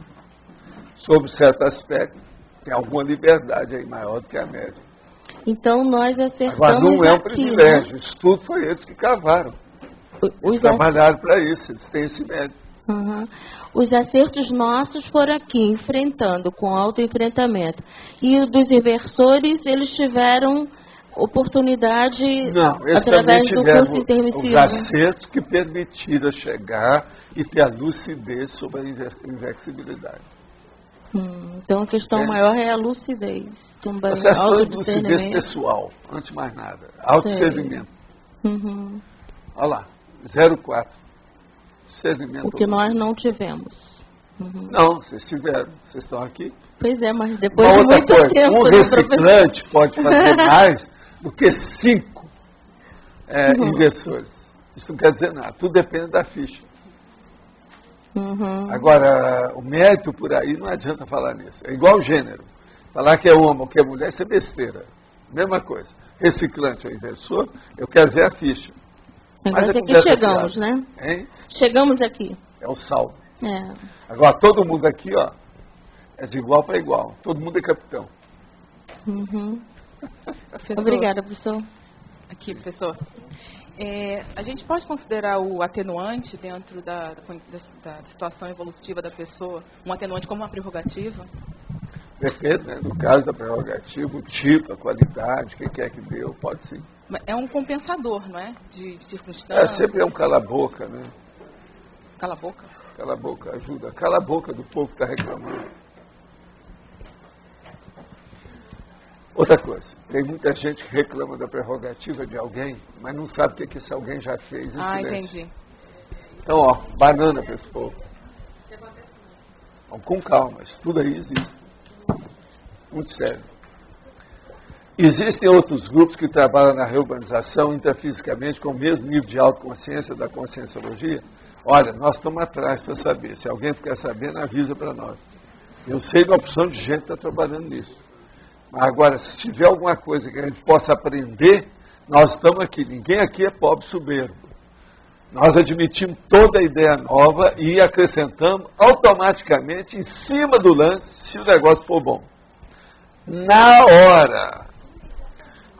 Sobre certo aspecto, tem alguma liberdade aí maior do que a média.
Então nós acertamos.
Agora não é um
aqui,
privilégio,
né?
Isso tudo foi eles que cavaram. Eles trabalharam para isso, eles têm esse mérito.
Uhum. Os acertos nossos foram aqui, enfrentando, com autoenfrentamento. E o dos inversores, eles tiveram oportunidade através do curso intermissivo.
Os acertos que permitiram chegar e ter a lucidez sobre a invexibilidade.
Então a questão maior é a lucidez. Também,
essa é lucidez pessoal, antes de mais nada. Autodiscernimento.
Uhum.
Olha lá, 04.
O que nós não tivemos. Uhum.
Não, vocês tiveram. Vocês estão aqui.
Pois é, mas depois de muito tempo.
Um reciclante pode fazer mais do que 5 inversores. Isso não quer dizer nada. Tudo depende da ficha.
Uhum.
Agora, o mérito por aí não adianta falar nisso. É igual o gênero. Falar que é homem ou que é mulher, isso é besteira. Mesma coisa. Reciclante ou inversor, eu quero ver a ficha.
Mas aqui chegamos,
fiada,
né?
Hein?
Chegamos aqui.
É o saldo.
É.
Agora, todo mundo aqui, ó, é de igual para igual. Todo mundo é capitão.
Uhum.
Professor,
obrigada, professor.
Aqui, professor. A gente pode considerar o atenuante dentro da situação evolutiva da pessoa, um atenuante como uma prerrogativa?
Depende, né? No caso da prerrogativa, o tipo, a qualidade, o que quer que deu, pode sim.
É um compensador, não é? De circunstâncias.
Sempre é um cala-boca, né?
Cala-boca?
Cala-boca, ajuda. Cala a boca do povo que está reclamando. Outra coisa, tem muita gente que reclama da prerrogativa de alguém, mas não sabe o que esse alguém já fez em silêncio.
Entendi.
Então, ó, banana para esse povo. Então, com calma, isso tudo aí existe. Muito sério. Existem outros grupos que trabalham na reurbanização intrafisicamente com o mesmo nível de autoconsciência da conscienciologia. Olha, nós estamos atrás para saber. Se alguém quer saber, avisa para nós. Eu sei da opção de gente que está trabalhando nisso. Mas agora, se tiver alguma coisa que a gente possa aprender, nós estamos aqui. Ninguém aqui é pobre soberbo. Nós admitimos toda a ideia nova e acrescentamos automaticamente em cima do lance, se o negócio for bom. Na hora.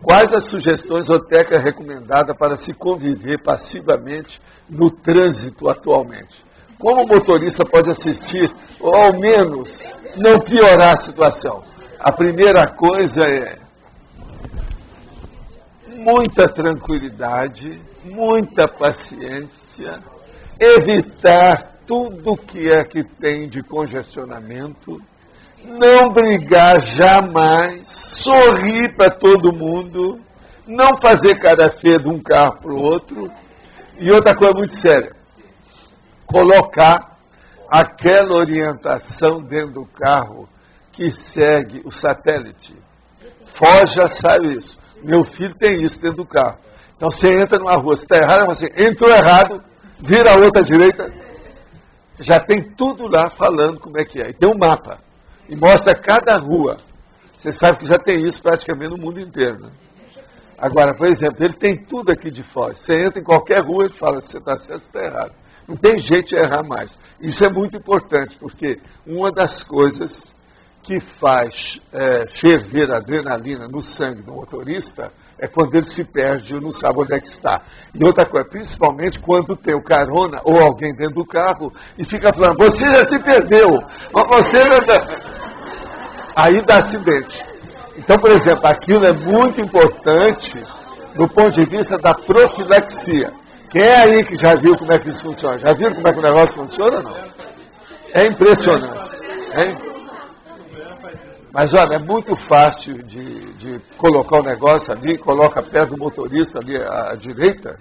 Quais as sugestões ou técnicas recomendadas para se conviver passivamente no trânsito atualmente? Como o motorista pode assistir, ou ao menos não piorar a situação? A primeira coisa é muita tranquilidade, muita paciência, evitar tudo que é que tem de congestionamento, não brigar jamais, sorrir para todo mundo, não fazer cara feia de um carro para o outro. E outra coisa muito séria, colocar aquela orientação dentro do carro que segue o satélite. Foz já sabe isso. Meu filho tem isso dentro do carro. Então você entra numa rua, se está errado, você entrou errado, vira a outra direita, já tem tudo lá falando como é que é. E tem um mapa. E mostra cada rua. Você sabe que já tem isso praticamente no mundo inteiro, né? Agora, por exemplo, ele tem tudo aqui de Foz. Você entra em qualquer rua e fala se você está certo, se está errado. Não tem jeito de errar mais. Isso é muito importante, porque uma das coisas que faz ferver a adrenalina no sangue do motorista é quando ele se perde ou não sabe onde é que está. E outra coisa, principalmente quando tem o carona ou alguém dentro do carro e fica falando, você já se perdeu, você já... Aí dá acidente. Então, por exemplo, aquilo é muito importante do ponto de vista da profilaxia. Quem é aí que já viu como é que isso funciona? Já viu como é que o negócio funciona ou não? É impressionante. Hein? Mas olha, é muito fácil de colocar o negócio ali, coloca perto do motorista ali à direita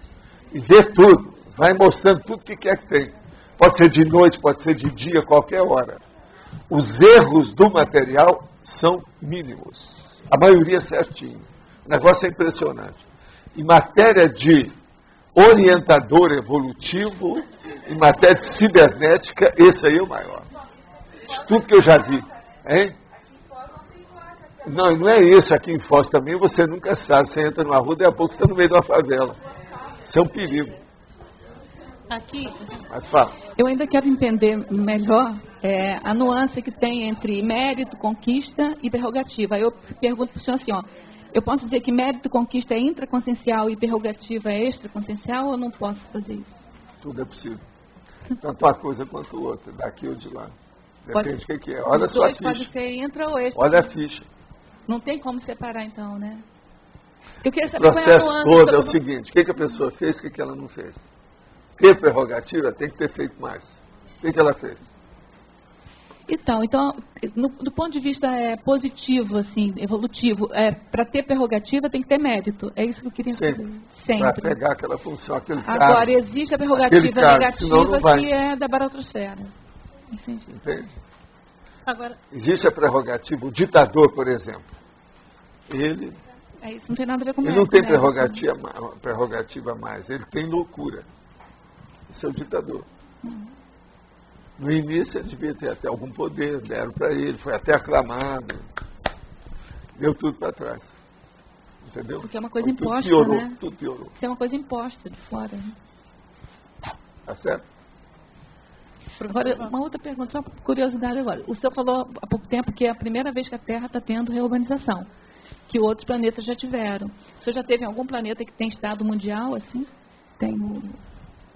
e vê tudo. Vai mostrando tudo que quer que tem. Pode ser de noite, pode ser de dia, qualquer hora. Os erros do material são mínimos. A maioria certinho. O negócio é impressionante. Em matéria de orientador evolutivo, em matéria de cibernética, esse aí é o maior. De tudo que eu já vi. Hein? Não é isso. Aqui em Foz também você nunca sabe. Você entra numa rua, daqui a pouco você está no meio de uma favela. Isso é um perigo.
Aqui,
mas fala.
Eu ainda quero entender melhor a nuance que tem entre mérito, conquista e prerrogativa. Eu pergunto para o senhor assim, ó, eu posso dizer que mérito, conquista é intraconsciencial e prerrogativa é extraconsciencial ou não posso fazer isso?
Tudo é possível. Tanto uma coisa quanto outra, daqui ou de lá. Depende do que é. Olha a sua ficha.
Pode ser intra ou extra.
Olha a ficha.
Não tem como separar então, né? Eu queria
O
saber
processo todo é o seguinte, o que a pessoa fez e o que ela não fez. Ter prerrogativa tem que ter feito mais. O que ela fez?
Então do ponto de vista positivo, assim, evolutivo, para ter prerrogativa tem que ter mérito. É isso que eu queria saber. Sempre.
Para pegar aquela função, aquele cargo.
Agora, existe a prerrogativa negativa que é da baratrosfera.
Entende?
Agora,
existe a prerrogativa, o ditador, por exemplo. Ele...
isso não tem nada a ver com
ele
mérito,
não tem
né?
prerrogativa mais, ele tem loucura. Isso é o ditador. No início ele devia ter até algum poder, deram para ele, foi até aclamado, deu tudo para trás. Entendeu?
Porque é uma coisa imposta,
tudo piorou,
né?
Tudo piorou.
Isso é uma coisa imposta de fora. Né?
Tá certo?
Agora, uma outra pergunta, só por curiosidade agora. O senhor falou há pouco tempo que é a primeira vez que a Terra está tendo reurbanização, que outros planetas já tiveram. O senhor já teve algum planeta que tem estado mundial, assim?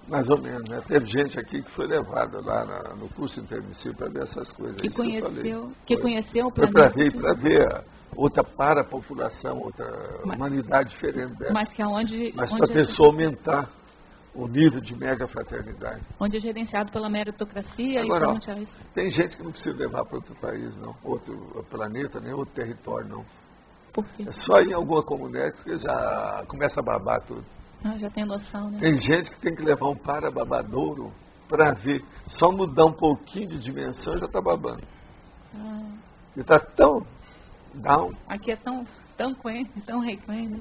Mais ou menos, né? Teve gente aqui que foi levada lá no curso intermissivo para ver essas coisas.
Que conheceu o
planeta. Foi
para
ver outra parapopulação, outra humanidade diferente dela.
Mas que aonde...
Mas para a pessoa aumentar o nível de mega-fraternidade.
Onde é gerenciado pela meritocracia.
Agora,
e
tem gente que não precisa levar para outro país, não. Outro planeta, nem outro território, não.
Por quê?
É só em alguma comunidade que já começa a babar tudo.
Ah, já tem noção, né?
Tem gente que tem que levar um para-babadouro para ver. Só mudar um pouquinho de dimensão já está babando. E está tão down.
Aqui é tão quen, tão requen, né?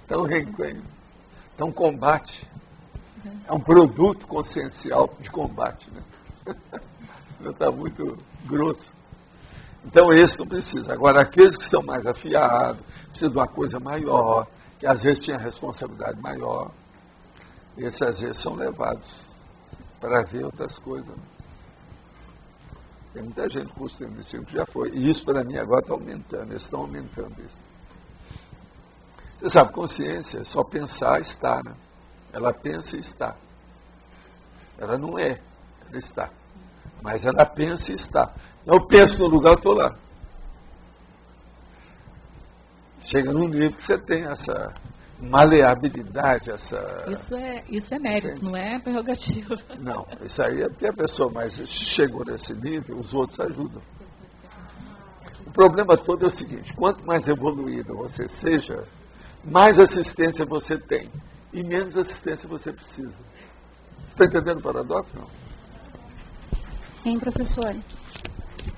Tão requen, tão combate. É um produto consciencial de combate, né? Já está muito grosso. Então esse não precisa. Agora aqueles que são mais afiados, precisam de uma coisa maior, que às vezes tinha responsabilidade maior, esses às vezes são levados para ver outras coisas. Tem muita gente com o curso de que já foi. E isso para mim agora está aumentando, eles estão aumentando isso. Você sabe, consciência é só pensar e estar, né? Ela pensa e está. Ela não é, ela está. Mas ela pensa e está. Eu penso no lugar, eu estou lá. Chega num nível que você tem essa maleabilidade, essa...
Isso é mérito, não é prerrogativa.
Não, isso aí é porque a pessoa mais chegou nesse nível, os outros ajudam. O problema todo é o seguinte, quanto mais evoluído você seja, mais assistência você tem e menos assistência você precisa. Você está entendendo o paradoxo, não?
Sim, professor.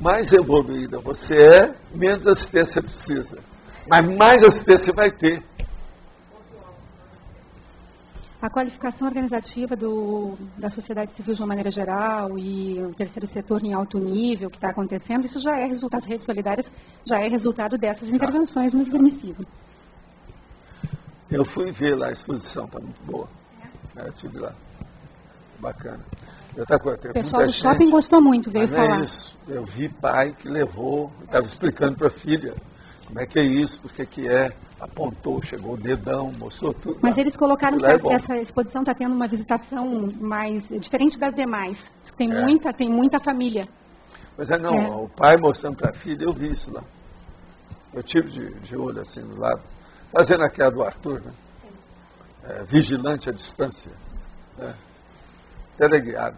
Mais evoluída você é, menos assistência você precisa. Mas mais assistência você vai ter.
A qualificação organizativa da sociedade civil de uma maneira geral e o terceiro setor em alto nível que está acontecendo, isso já é resultado das redes solidárias, já é resultado dessas intervenções no permissivo.
Eu fui ver lá a exposição, está muito boa. Eu estive lá. Bacana.
O pessoal do shopping gostou muito, veio falar.
É isso. Eu vi pai que levou, estava explicando para a filha como é que é isso, por que é, apontou, chegou o dedão, mostrou tudo.
Mas eles colocaram que essa exposição está tendo uma visitação mais diferente das demais. Tem muita família.
Mas o pai mostrando para a filha, eu vi isso lá. Eu tive de olho assim do lado. Fazendo aquela do Arthur, né? Vigilante à distância. Teleguiado.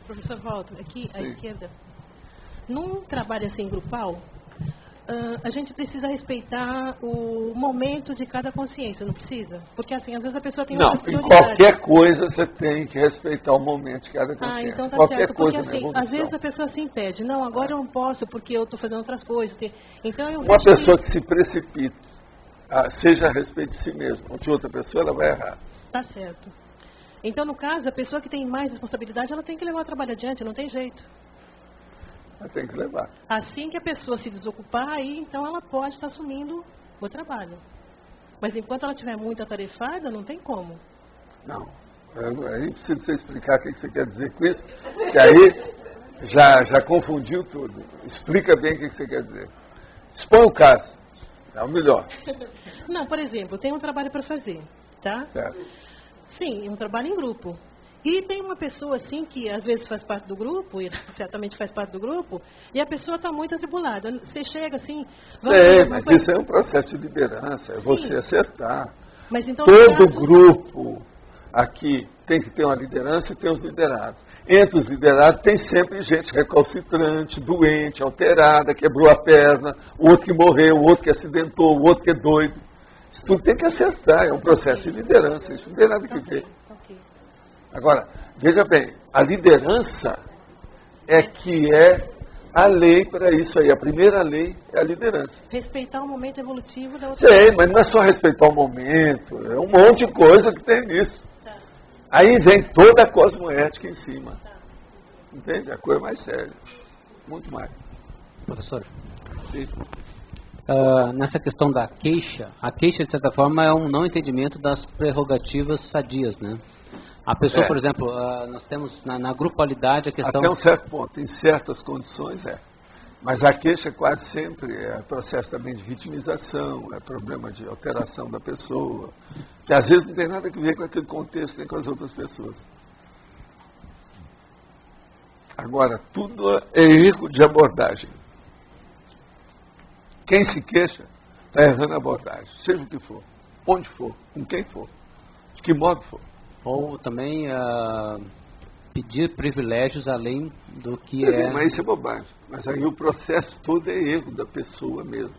Professor Walter, aqui à esquerda. Num trabalho assim grupal, a gente precisa respeitar o momento de cada consciência, não precisa? Porque assim, às vezes a pessoa tem outras prioridades.
Em qualquer coisa você tem que respeitar o momento de cada consciência.
Então tá
qualquer
certo, porque
coisa
assim, às vezes a pessoa se impede. Não, agora eu não posso porque eu estou fazendo outras coisas. Então eu
Uma pessoa que se precipita, seja a respeito de si mesma ou de outra pessoa, ela vai errar.
Tá certo. Então, no caso, a pessoa que tem mais responsabilidade, ela tem que levar o trabalho adiante, não tem jeito.
Ela tem que levar.
Assim que a pessoa se desocupar, aí então ela pode estar assumindo o trabalho. Mas enquanto ela estiver muito atarefada, não tem como.
Não. Aí precisa você explicar o que você quer dizer com isso, que aí já confundiu tudo. Explica bem o que você quer dizer. Expõe o caso. É o melhor.
Não, por exemplo, tem um trabalho para fazer, tá?
Certo.
Sim, é um trabalho em grupo. E tem uma pessoa assim que às vezes faz parte do grupo, e certamente faz parte do grupo, e a pessoa está muito atribulada. Você chega assim...
Mas isso é um processo de liderança, é você acertar.
Mas então,
todo grupo aqui tem que ter uma liderança e tem os liderados. Entre os liderados tem sempre gente recalcitrante, doente, alterada, quebrou a perna, o outro que morreu, o outro que acidentou, o outro que é doido. Isso tudo tem que acertar, é um processo de liderança, isso não tem nada que ver. Agora, veja bem, a liderança é que é a lei para isso aí. A primeira lei é a liderança.
Respeitar o momento evolutivo da outra
pessoa. Sim, mas não é só respeitar o momento, é um monte de coisa que tem nisso. Tá. Aí vem toda a cosmoética em cima. Tá. Entende? A coisa mais séria. Muito mais.
Professor?
Sim.
Nessa questão da queixa, a queixa, de certa forma, é um não entendimento das prerrogativas sadias, né? A pessoa, por exemplo, nós temos na grupalidade a questão...
Até um certo ponto, em certas condições Mas a queixa quase sempre é processo também de vitimização, é problema de alteração da pessoa, que às vezes não tem nada a ver com aquele contexto nem com as outras pessoas. Agora, tudo é erro de abordagem. Quem se queixa está errando a abordagem, seja o que for, onde for, com quem for, de que modo for.
Ou também pedir privilégios além do que é...
Mas isso é bobagem. Mas aí o processo todo é erro da pessoa mesmo.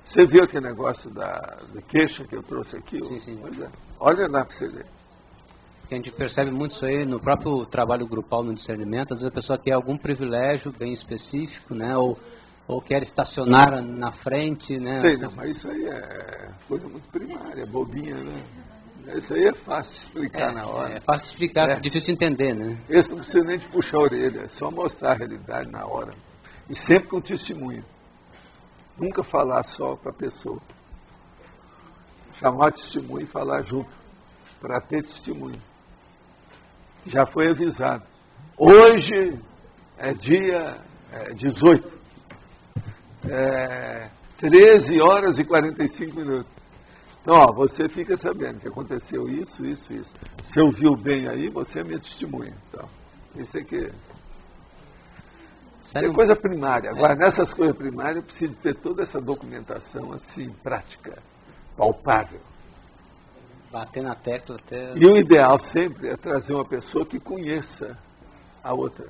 Você viu aquele negócio da queixa que eu trouxe aqui?
Sim.
Pois é. Olha lá para você ver.
A gente percebe muito isso aí no próprio trabalho grupal no discernimento. Às vezes a pessoa quer algum privilégio bem específico, né? Ou quer estacionar na frente, né?
Sei, não, mas isso aí é coisa muito primária, bobinha, né? Isso aí é fácil de explicar na hora.
É fácil de explicar, difícil de entender, né?
Esse não precisa nem de puxar a orelha, é só mostrar a realidade na hora. E sempre com testemunho. Nunca falar só para a pessoa. Chamar testemunho e falar junto, para ter testemunho. Já foi avisado. Hoje é dia 18. 13 horas e 45 minutos. Então, ó, você fica sabendo que aconteceu isso. Se ouviu bem aí, você é minha testemunha. Então, isso é que... é coisa primária. Agora, nessas coisas primárias, eu preciso ter toda essa documentação, assim, prática, palpável.
Bater na tecla até...
E o ideal sempre é trazer uma pessoa que conheça a outra.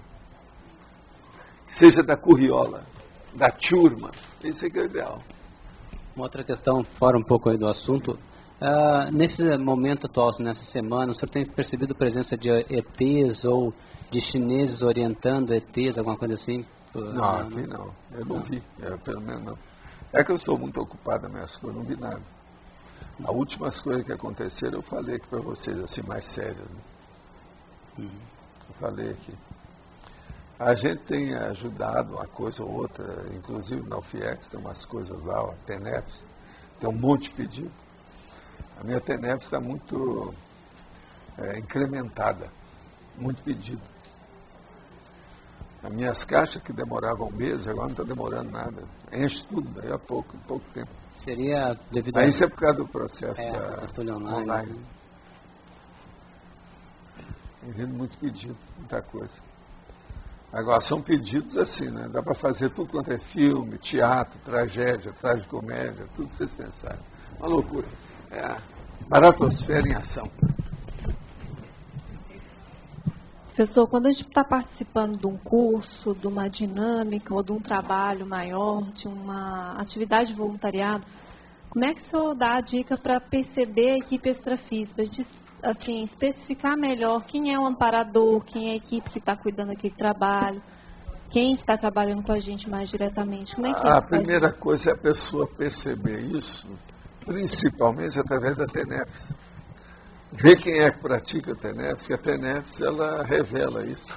Que seja da curriola, da turma. Isso é que é o ideal.
Uma outra questão, fora um pouco aí do assunto. Nesse momento atual, nessa semana, o senhor tem percebido a presença de ETs ou de chineses orientando ETs, alguma coisa assim?
Não, aqui não. Eu não vi. Pelo menos não. É que eu estou muito ocupado nas minhas coisas, não vi nada. As últimas coisas que aconteceram, eu falei aqui para vocês, assim, mais sérias. Né? Eu falei aqui. A gente tem ajudado uma coisa ou outra, inclusive na UFIEX tem umas coisas lá, a TENEPS, tem um monte de pedido. A minha TENEPS está muito incrementada, muito pedido. As minhas caixas que demoravam meses, agora não está demorando nada. Enche tudo, daí a pouco tempo.
Seria devido
a... Isso é por causa do processo
da
online. Tem vindo muito pedido, muita coisa. Agora, são pedidos assim, né? Dá para fazer tudo quanto é filme, teatro, tragédia, tragicomédia, tudo que vocês pensarem. Uma loucura. É a baratosfera em ação.
Professor, quando a gente está participando de um curso, de uma dinâmica ou de um trabalho maior, de uma atividade de voluntariado, como é que o senhor dá a dica para perceber a equipe extrafísica? A gente, assim, especificar melhor quem é o amparador, quem é a equipe que está cuidando daquele trabalho, quem está trabalhando com a gente mais diretamente. Como é que
a primeira coisa é a pessoa perceber isso, principalmente através da TENEPS. Ver quem é que pratica a TENEPS, que a TENEPS ela revela isso.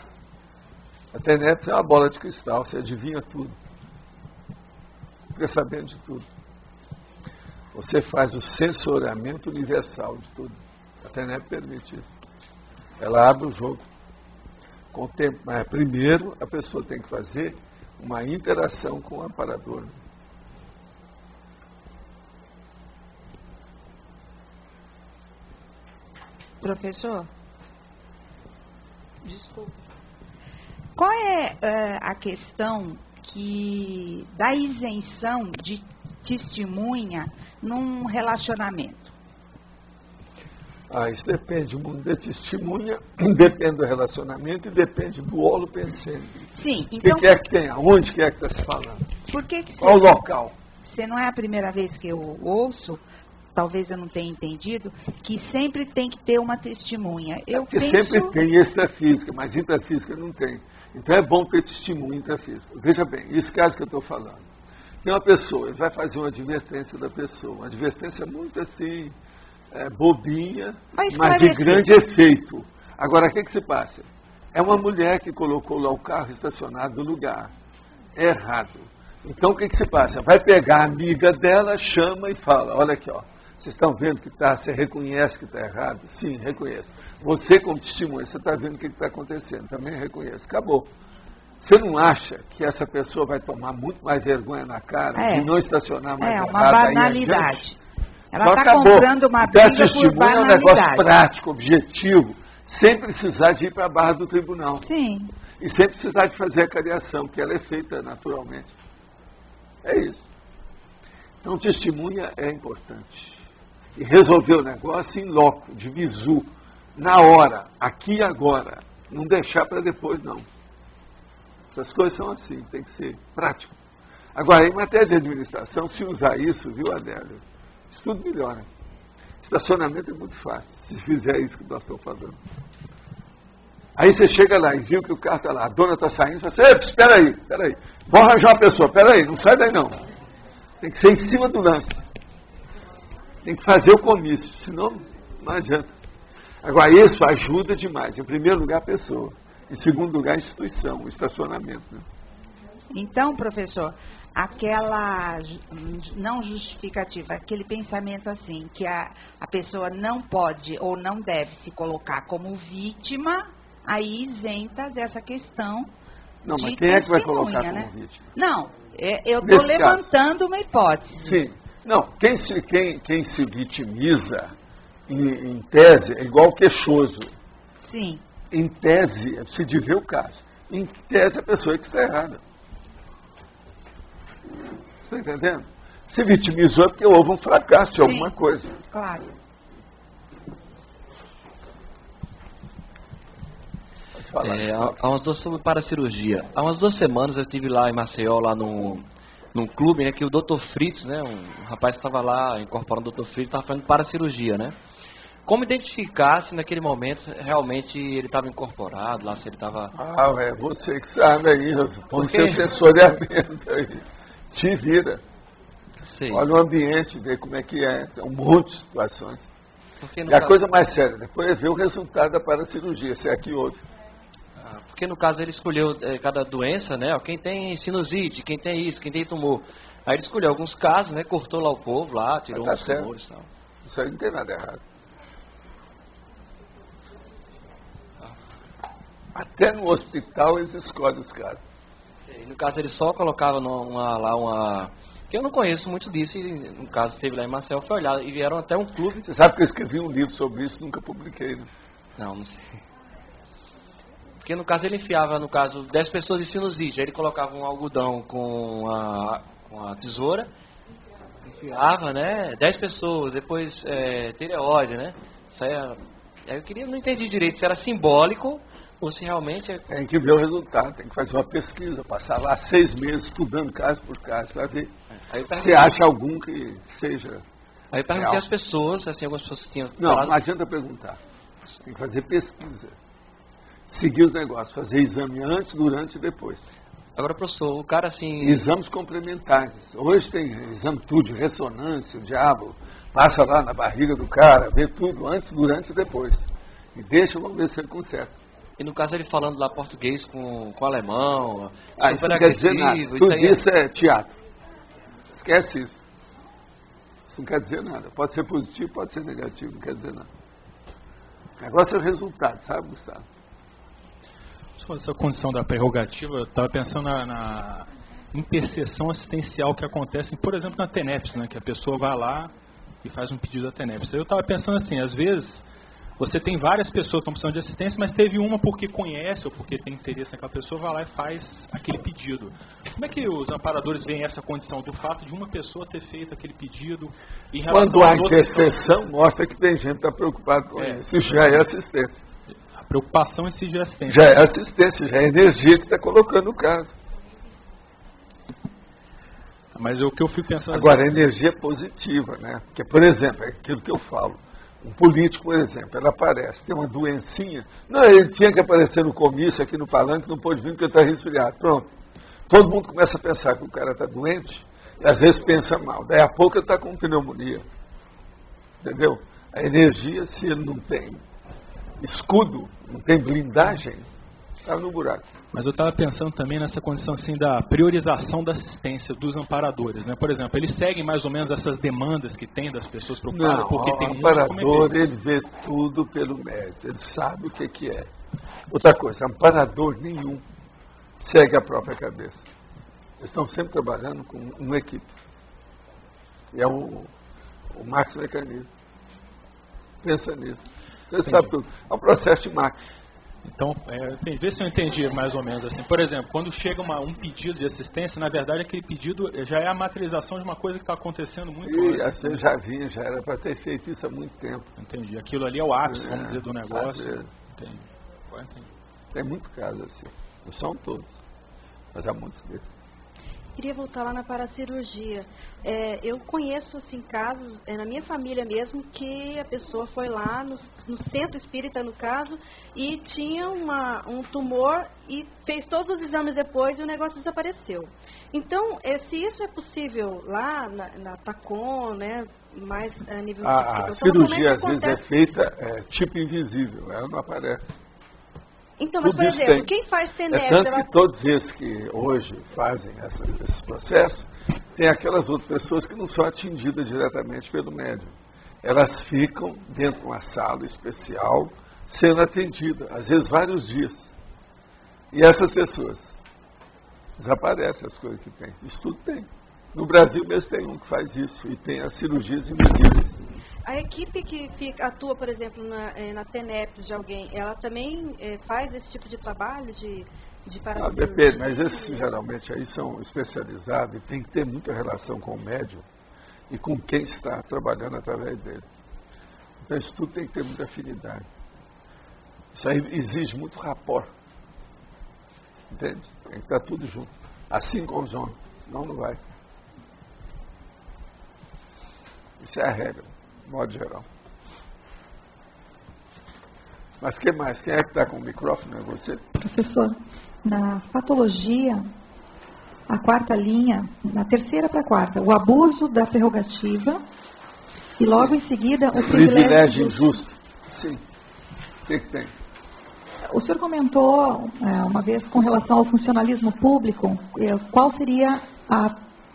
A TENEPS é uma bola de cristal, você adivinha tudo. Fica sabendo de tudo. Você faz o sensoriamento universal de tudo. A TENEPS permite isso. Ela abre o jogo. Com o tempo, mas primeiro a pessoa tem que fazer uma interação com o amparador.
Professor? Desculpe. Qual é a questão da isenção de testemunha num relacionamento?
Isso depende muito da testemunha, depende do relacionamento e depende do holopensene.
Sim, então...
O que é que tem? Onde que é que está se falando?
Qual
o local?
Você não é a primeira vez que eu ouço, talvez eu não tenha entendido, que sempre tem que ter uma testemunha.
Sempre tem extrafísica, mas intrafísica não tem. Então é bom ter testemunha intrafísica. Veja bem, esse caso que eu estou falando. Tem uma pessoa, ele vai fazer uma advertência da pessoa, uma advertência muito assim, bobinha, mas de grande efeito. Agora, o que se passa? É uma mulher que colocou lá o carro estacionado no lugar. É errado. Então, o que se passa? Vai pegar a amiga dela, chama e fala, olha aqui, ó. Vocês estão vendo que você reconhece que está errado? Sim, reconheço. Você, como testemunha, você está vendo o que está acontecendo? Também reconheço. Acabou. Você não acha que essa pessoa vai tomar muito mais vergonha na cara de não estacionar mais errado?
É uma banalidade. Ela está comprando uma briga por banalidade.
É um negócio prático, objetivo, sem precisar de ir para a barra do tribunal.
Sim.
E sem precisar de fazer a cariação, que ela é feita naturalmente. É isso. Então, testemunha é importante. E resolver o negócio em loco, de visu, na hora, aqui e agora. Não deixar para depois, não. Essas coisas são assim, tem que ser prático. Agora, em matéria de administração, se usar isso, viu, Adélio, isso tudo melhora. Estacionamento é muito fácil, se fizer isso que nós estamos falando. Aí você chega lá e viu que o carro está lá, a dona está saindo, e fala assim, espera aí, vou arranjar uma pessoa, espera aí, não sai daí não. Tem que ser em cima do lance. Tem que fazer o comício, senão não adianta. Agora, isso ajuda demais. Em primeiro lugar, a pessoa. Em segundo lugar, a instituição, o estacionamento. Né?
Então, professor, aquela não justificativa, aquele pensamento assim, que a pessoa não pode ou não deve se colocar como vítima, aí isenta dessa questão.
Não, mas
de
quem é que vai colocar
né?
como vítima?
Não, eu estou levantando uma hipótese.
Sim. Não, quem se vitimiza, em tese, é igual o queixoso.
Sim.
Em tese, é preciso de ver o caso. Em tese, a pessoa é que está errada. Você está entendendo? Se vitimizou é porque houve um fracasso de alguma coisa.
Claro.
Pode falar.
Há umas duas sobre paracirurgia. Há umas 2 semanas eu estive lá em Maceió, lá num clube, né, que o Dr. Fritz, né, um rapaz que estava lá incorporando o Dr. Fritz, estava fazendo paracirurgia, né? Como identificar se naquele momento realmente ele estava incorporado, lá se ele estava...
você que sabe aí, põe seu sensoriamento aí, te vira.
Sei.
Olha o ambiente, vê como é que é, tem um monte de situações. E a coisa mais séria, depois é ver o resultado da paracirurgia, se é que houve.
Porque no caso ele escolheu cada doença, né? Quem tem sinusite, quem tem isso, quem tem tumor. Aí ele escolheu alguns casos, né? Cortou lá o povo, lá, tirou uns tumores e tal.
Isso aí não tem nada errado. Até no hospital eles escolhem os caras.
E no caso ele só colocava uma... Que eu não conheço muito disso, e no caso esteve lá em Marcel, foi olhar, e vieram até um clube...
Você sabe que eu escrevi um livro sobre isso, nunca publiquei, né?
Não sei. Porque no caso ele enfiava, 10 pessoas de sinusite, aí ele colocava um algodão com a tesoura, enfiava, né, 10 pessoas, depois tireoide, né? Isso aí não entendi direito se era simbólico ou se realmente...
Tem que ver o resultado, tem que fazer uma pesquisa, passar lá 6 meses estudando caso por caso, para ver se acha algum que seja...
Aí eu perguntei às pessoas, assim, algumas pessoas que tinham...
Não adianta perguntar, tem que fazer pesquisa. Seguir os negócios, fazer exame antes, durante e depois.
Agora, professor, o cara assim...
Exames complementares. Hoje tem exame tudo, de ressonância, o diabo. Passa lá na barriga do cara, vê tudo antes, durante e depois. E deixa, vamos ver se ele conserta.
E no caso ele falando lá português com alemão,
isso não quer dizer nada. Tudo isso é teatro. Esquece isso. Isso não quer dizer nada. Pode ser positivo, pode ser negativo, não quer dizer nada. O negócio é o resultado, sabe, Gustavo?
Essa condição da prerrogativa, eu estava pensando na interseção assistencial que acontece, por exemplo, na TENEPS, né, que a pessoa vai lá e faz um pedido da TENEPS. Eu estava pensando assim, às vezes você tem várias pessoas que estão precisando de assistência, mas teve uma porque conhece ou porque tem interesse naquela pessoa, vai lá e faz aquele pedido. Como é que os amparadores veem essa condição do fato de uma pessoa ter feito aquele pedido em relação
quando há
às outras
interseção,
pessoas?
Mostra que tem gente que está preocupada com isso. Isso já é assistência.
A preocupação em si já é assistência.
Já é assistência, já é energia que está colocando no caso.
Mas o que eu fico pensando...
Agora, a energia é positiva, né? Porque, por exemplo, é aquilo que eu falo. Um político, por exemplo, ele aparece, tem uma doencinha. Não, ele tinha que aparecer no comício aqui no palanque, não pôde vir porque ele está resfriado. Pronto. Todo mundo começa a pensar que o cara está doente, e às vezes pensa mal. Daí a pouco ele está com pneumonia. Entendeu? A energia, se ele não tem escudo, não tem blindagem, está no buraco.
Mas eu estava pensando também nessa condição assim da priorização da assistência dos amparadores, né? Por exemplo, eles seguem mais ou menos essas demandas que tem das pessoas preocupadas,
não,
porque tem
o amparador, ele vê tudo pelo mérito, ele sabe o que é. Outra coisa, amparador nenhum segue a própria cabeça. Eles estão sempre trabalhando com uma equipe. E é o Max Mecanismo. Pensa nisso. Você sabe tudo. É um processo de Max.
Então, vê se eu entendi mais ou menos assim. Por exemplo, quando chega um pedido de assistência, na verdade aquele pedido já é a materialização de uma coisa que está acontecendo muito antes.
Eu já vinha, já era para ter feito isso há muito tempo.
Entendi. Aquilo ali é o ápice, vamos dizer, do negócio. Entendi. Agora entendi.
Tem muito caso assim. Não são todos, mas há muitos desses.
Queria voltar lá na paracirurgia. Eu conheço assim, casos, na minha família mesmo, que a pessoa foi lá no centro espírita, no caso, e tinha um tumor e fez todos os exames depois e o negócio desapareceu. Então, se isso é possível lá na PACOM, né, mais a nível
a cirurgia às vezes é feita tipo invisível, ela não aparece.
Então, mas, por exemplo, quem faz TENEPS...
tanto que todos esses que hoje fazem esse processo, tem aquelas outras pessoas que não são atingidas diretamente pelo médium. Elas ficam dentro de uma sala especial, sendo atendidas, às vezes vários dias. E essas pessoas desaparecem as coisas que tem. Isso tudo tem. No Brasil mesmo tem um que faz isso, e tem as cirurgias invisíveis.
A equipe que atua, por exemplo, na TENEPS de alguém, ela também faz esse tipo de trabalho de paracirurgia?
Depende, mas esses geralmente aí são especializados e tem que ter muita relação com o médium e com quem está trabalhando através dele. Então isso tudo tem que ter muita afinidade. Isso aí exige muito rapport. Entende? Tem que estar tudo junto. Assim como os homens, senão não vai. Isso é a regra, de modo geral. Mas que mais? Quem é que está com o microfone? É você?
Professor, na patologia, a quarta linha, na terceira para a quarta, o abuso da prerrogativa e logo em seguida o
privilégio injusto. Sim. O que tem?
O senhor comentou uma vez com relação ao funcionalismo público, qual seria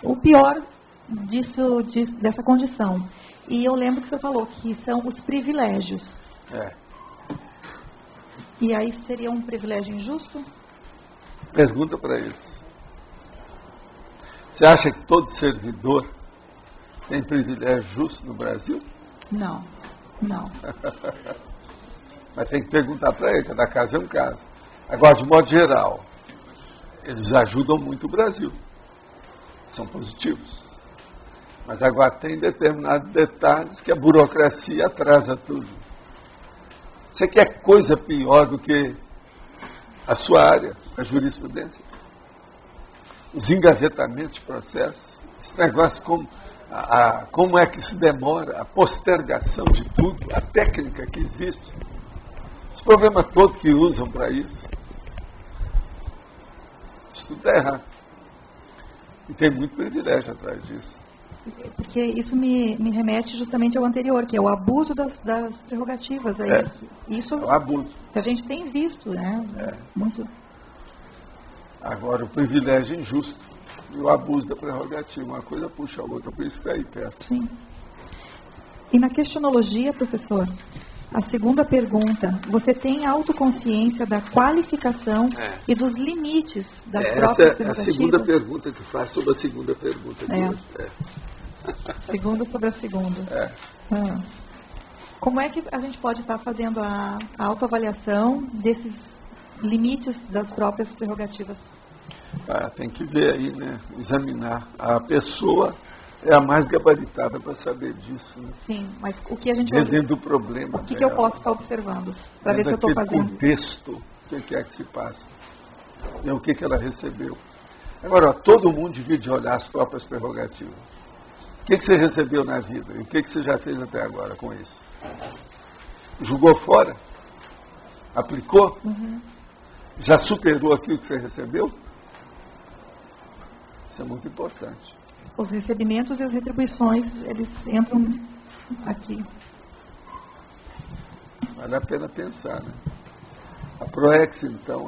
o pior dessa condição. E eu lembro que o senhor falou que são os privilégios. E aí seria um privilégio injusto?
Pergunta para eles. Você acha que todo servidor tem privilégio justo no Brasil?
Não, não.
Mas tem que perguntar para ele, cada caso é um caso. Agora, de modo geral, eles ajudam muito o Brasil. São positivos. Mas agora tem determinados detalhes que a burocracia atrasa tudo. Você quer coisa pior do que a sua área, a jurisprudência? Os engavetamentos de processos, esse negócio como é que se demora, a postergação de tudo, a técnica que existe, os problemas todos que usam para isso tudo está errado. E tem muito privilégio atrás disso.
Porque isso me remete justamente ao anterior, que é o abuso das prerrogativas. Isso
é o abuso.
Que a gente tem visto, né? Muito.
Agora, o privilégio injusto e o abuso da prerrogativa, uma coisa puxa a outra, por isso está aí perto.
Sim. E na questionologia, professor, a segunda pergunta, você tem autoconsciência da qualificação e dos limites das próprias prerrogativas?
Essa é a segunda pergunta que faz sobre a segunda pergunta.
Segunda sobre a segunda. Como é que a gente pode estar fazendo a autoavaliação desses limites das próprias prerrogativas?
Tem que ver aí, né? Examinar. A pessoa é a mais gabaritada para saber disso. Né?
Sim, mas o que a gente...
Dentro do problema.
O que eu posso estar observando? Para ver se eu estou fazendo.
Contexto, o que é que se passa? E o que ela recebeu. Agora, todo mundo divide olhar as próprias prerrogativas. O que você recebeu na vida? E o que você já fez até agora com isso? Jogou fora? Aplicou? Já superou aquilo que você recebeu? Isso é muito importante.
Os recebimentos e as retribuições, eles entram aqui.
Vale a pena pensar, né? A PROEX, então,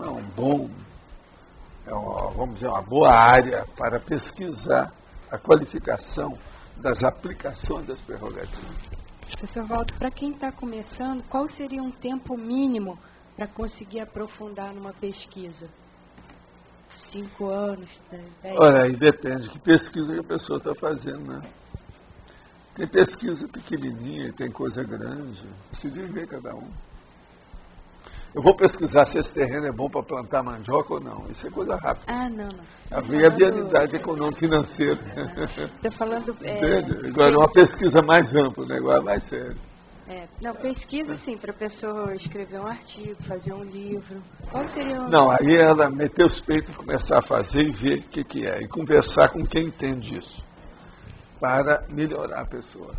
vamos dizer, uma boa área para pesquisar a qualificação das aplicações das prerrogativas.
Professor Walter, para quem está começando, qual seria um tempo mínimo para conseguir aprofundar numa pesquisa? 5 anos, 10?
Olha, aí depende de que pesquisa que a pessoa está fazendo, né? Tem pesquisa pequenininha, tem coisa grande, precisa ver cada um. Eu vou pesquisar se esse terreno é bom para plantar mandioca ou não. Isso é coisa rápida.
Não.
A viabilidade econômica financeira.
Estou falando...
Entende? Agora, uma pesquisa mais ampla, um negócio mais sério.
Não, pesquisa sim, para a pessoa escrever um artigo, fazer um livro. Qual seria o...
Não, aí ela meter os peitos e começar a fazer e ver o que é. E conversar com quem entende isso. Para melhorar a pessoa.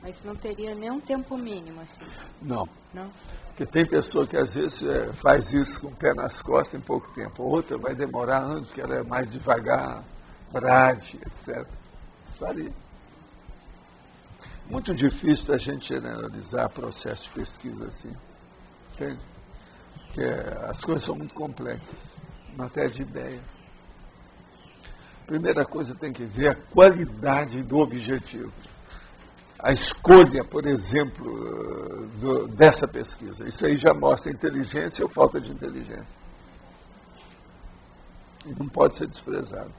Mas não teria nenhum tempo mínimo, assim?
Não.
Não?
Porque tem pessoa que às vezes faz isso com o pé nas costas em pouco tempo. Outra vai demorar anos, que ela é mais devagar, brade, etc. Faria. Muito difícil a gente generalizar processo de pesquisa assim. Entende? Porque as coisas são muito complexas. Matéria de ideia. Primeira coisa, tem que ver a qualidade do objetivo. A escolha, por exemplo, dessa pesquisa. Isso aí já mostra inteligência ou falta de inteligência. E não pode ser desprezado.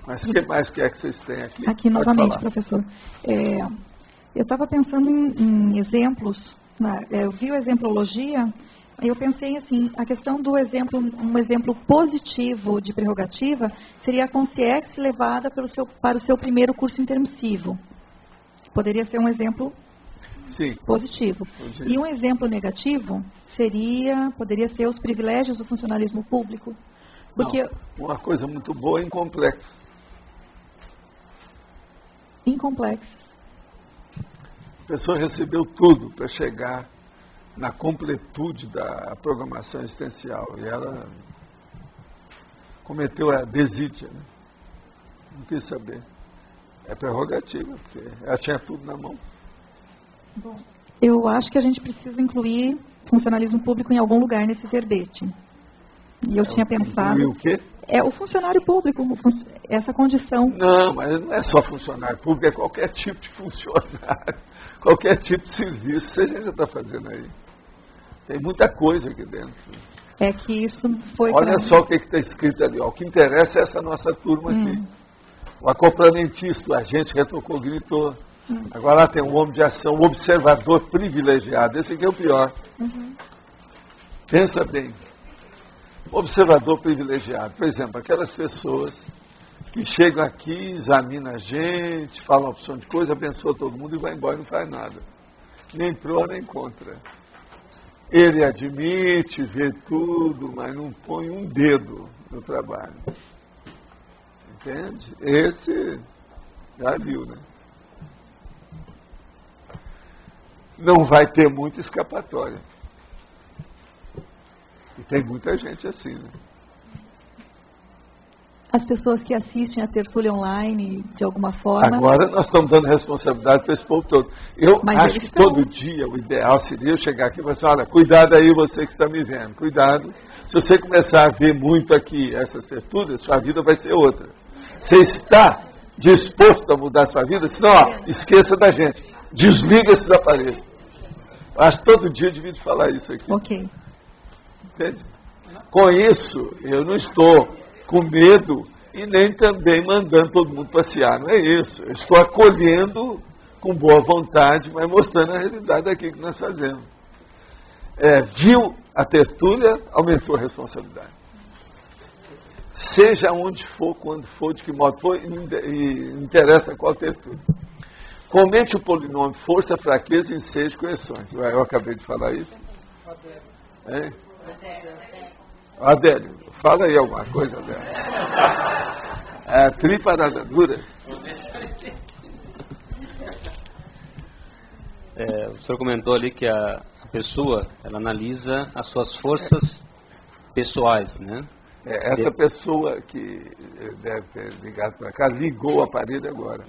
Mas o que mais quer que vocês tenham aqui?
Aqui
Pode
novamente,
falar.
professor. Eu estava pensando em exemplos. Eu vi o exemplologia, eu pensei assim, a questão do exemplo, um exemplo positivo de prerrogativa seria a consciência levada para o seu primeiro curso intermissivo. Poderia ser um exemplo positivo. E um exemplo negativo poderia ser os privilégios do funcionalismo público. Porque
Não, uma coisa muito boa e incomplexa.
Incomplexos.
A pessoa recebeu tudo para chegar na completude da programação existencial. E ela cometeu a desídia. Né? Não quis saber. É prerrogativa, porque ela tinha tudo na mão.
Bom, eu acho que a gente precisa incluir funcionalismo público em algum lugar nesse verbete. E eu tinha pensado...
O quê?
O funcionário público, essa condição.
Não, mas não é só funcionário público, é qualquer tipo de funcionário, qualquer tipo de serviço que a gente já está fazendo aí. Tem muita coisa aqui dentro.
É que isso foi...
Olha só o que está escrito ali. Ó. O que interessa é essa nossa turma aqui. O acoplamentista, o agente retrocognitor. Agora lá tem um homem de ação, o observador privilegiado. Esse aqui é o pior. Pensa bem. Observador privilegiado. Por exemplo, aquelas pessoas que chegam aqui, examinam a gente, falam uma opção de coisa, abençoa todo mundo e vai embora e não faz nada. Nem pró, nem contra. Ele admite, vê tudo, mas não põe um dedo no trabalho. Entende? Esse já viu, né? Não vai ter muita escapatória. E tem muita gente assim, né?
As pessoas que assistem a tertúlia online, de alguma forma...
Agora nós estamos dando responsabilidade para esse povo todo. Eu acho que todo dia o ideal seria eu chegar aqui e falar assim, olha, cuidado aí você que está me vendo, cuidado. Se você começar a ver muito aqui essas tertúlias, sua vida vai ser outra. Você está disposto a mudar a sua vida? Senão, esqueça da gente. Desliga esses aparelhos. Acho que todo dia eu devia te falar isso aqui.
Ok.
Entende? Com isso, eu não estou com medo e nem também mandando todo mundo passear. Não é isso. Eu estou acolhendo com boa vontade, mas mostrando a realidade daquilo que nós fazemos. Viu a tertúlia, aumentou a responsabilidade. Seja onde for, quando for, de que modo for, e interessa qual tertúlia. Comente o polinômio força, fraqueza, ensejo e correções. Eu acabei de falar isso? Adélio, fala aí alguma coisa, Adélio. A triparada dura.
O senhor comentou ali que a pessoa, ela analisa as suas forças pessoais, né?
Essa pessoa que deve ter ligado para cá, ligou o aparelho agora.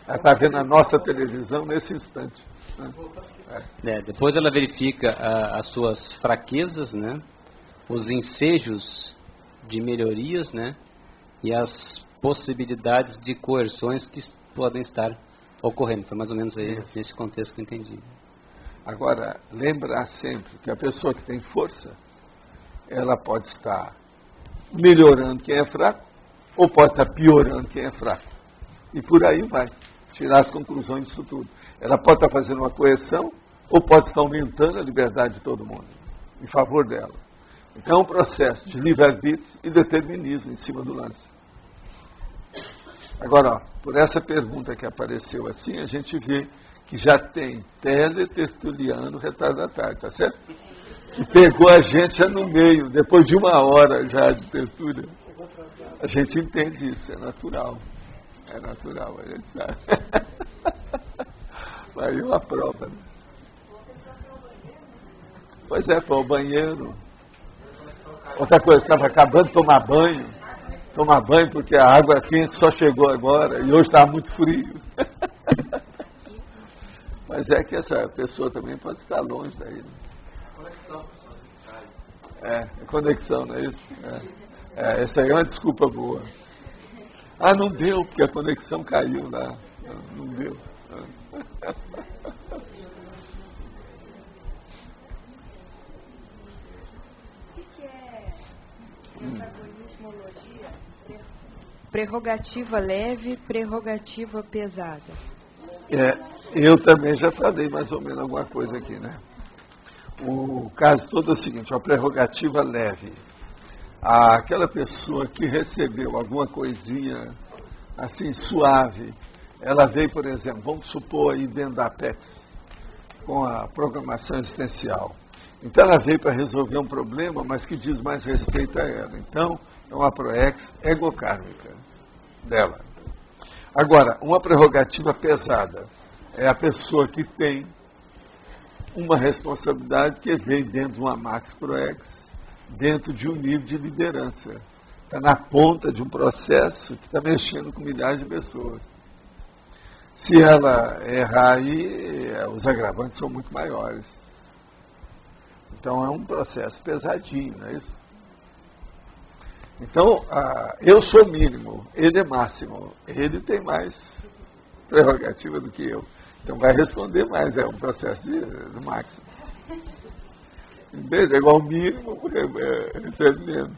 Ela está vendo a nossa televisão nesse instante.
Depois ela verifica as suas fraquezas, né? Os ensejos de melhorias, né? E as possibilidades de coerções que podem estar ocorrendo. Foi mais ou menos aí nesse contexto que eu entendi.
Agora, lembrar sempre que a pessoa que tem força, ela pode estar melhorando quem é fraco, ou pode estar piorando quem é fraco. E por aí vai, tirar as conclusões disso tudo. Ela pode estar fazendo uma coerção, ou pode estar aumentando a liberdade de todo mundo, em favor dela. Então é um processo de livre-arbítrio e determinismo em cima do lance. Agora, ó, por essa pergunta que apareceu assim, a gente vê que já tem teletertuliano retardatário, tá certo? Que pegou a gente já no meio, depois de 1 hora já de tertúlia. A gente entende isso, é natural. É natural, a gente sabe. Aí uma prova, né? Pois é, para o banheiro. Outra coisa, estava acabando de tomar banho porque a água quente só chegou agora e hoje estava muito frio. Mas é que essa pessoa também pode estar longe daí. Né? Conexão, conexão, não é isso? Essa aí é uma desculpa boa. Ah, não deu, porque a conexão caiu lá. Não deu.
O que é antagonismologia? Prerrogativa leve, prerrogativa pesada.
Eu também já falei mais ou menos alguma coisa aqui, né? O caso todo é o seguinte, a prerrogativa leve. Aquela pessoa que recebeu alguma coisinha assim suave, ela veio, por exemplo, vamos supor aí dentro da Apex, com a programação existencial. Então ela veio para resolver um problema, mas que diz mais respeito a ela. Então, é uma proex egocármica dela. Agora, uma prerrogativa pesada é a pessoa que tem uma responsabilidade que vem dentro de uma max proex, dentro de um nível de liderança. Está na ponta de um processo que está mexendo com milhares de pessoas. Se ela errar aí, os agravantes são muito maiores. Então é um processo pesadinho, não é isso? Então, eu sou mínimo, ele é máximo. Ele tem mais prerrogativa do que eu. Então vai responder mais, é um processo de máximo. Em vez de igual ao mínimo, recebe menos.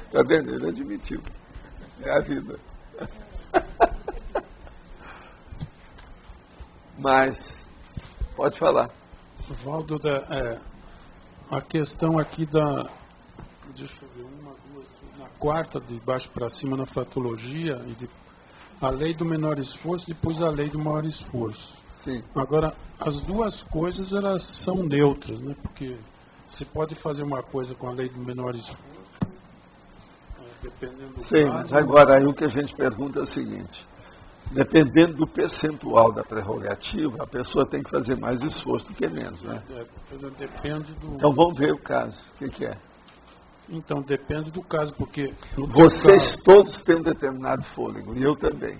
Está vendo? Ele admitiu. É a vida. Mas, pode falar.
Valdo, a questão aqui deixa eu ver, 1, 2, na quarta, de baixo para cima, na fratologia, a lei do menor esforço, depois a lei do maior esforço.
Sim.
Agora, as duas coisas, elas são neutras, né? Porque você pode fazer uma coisa com a lei do menor esforço, dependendo do
Sim,
caso.
mas agora aí o que a gente pergunta é o seguinte, dependendo do percentual da prerrogativa, a pessoa tem que fazer mais esforço do que menos, né?
Depende do...
Então vamos ver o caso, o que é?
Então, depende do caso, porque...
Vocês todos têm um determinado fôlego, e eu também.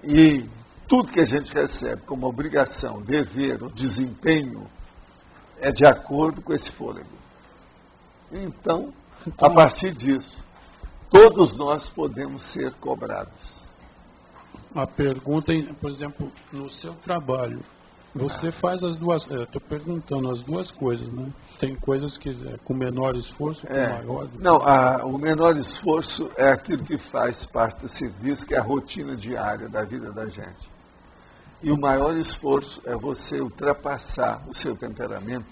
E tudo que a gente recebe como obrigação, dever ou desempenho é de acordo com esse fôlego. Então, a partir disso, todos nós podemos ser cobrados.
A pergunta, por exemplo, no seu trabalho, você faz as duas, estou perguntando as duas coisas, né? Tem coisas que com menor esforço, com maior...
Não, o menor esforço é aquilo que faz parte do serviço, que é a rotina diária da vida da gente. E o maior esforço é você ultrapassar o seu temperamento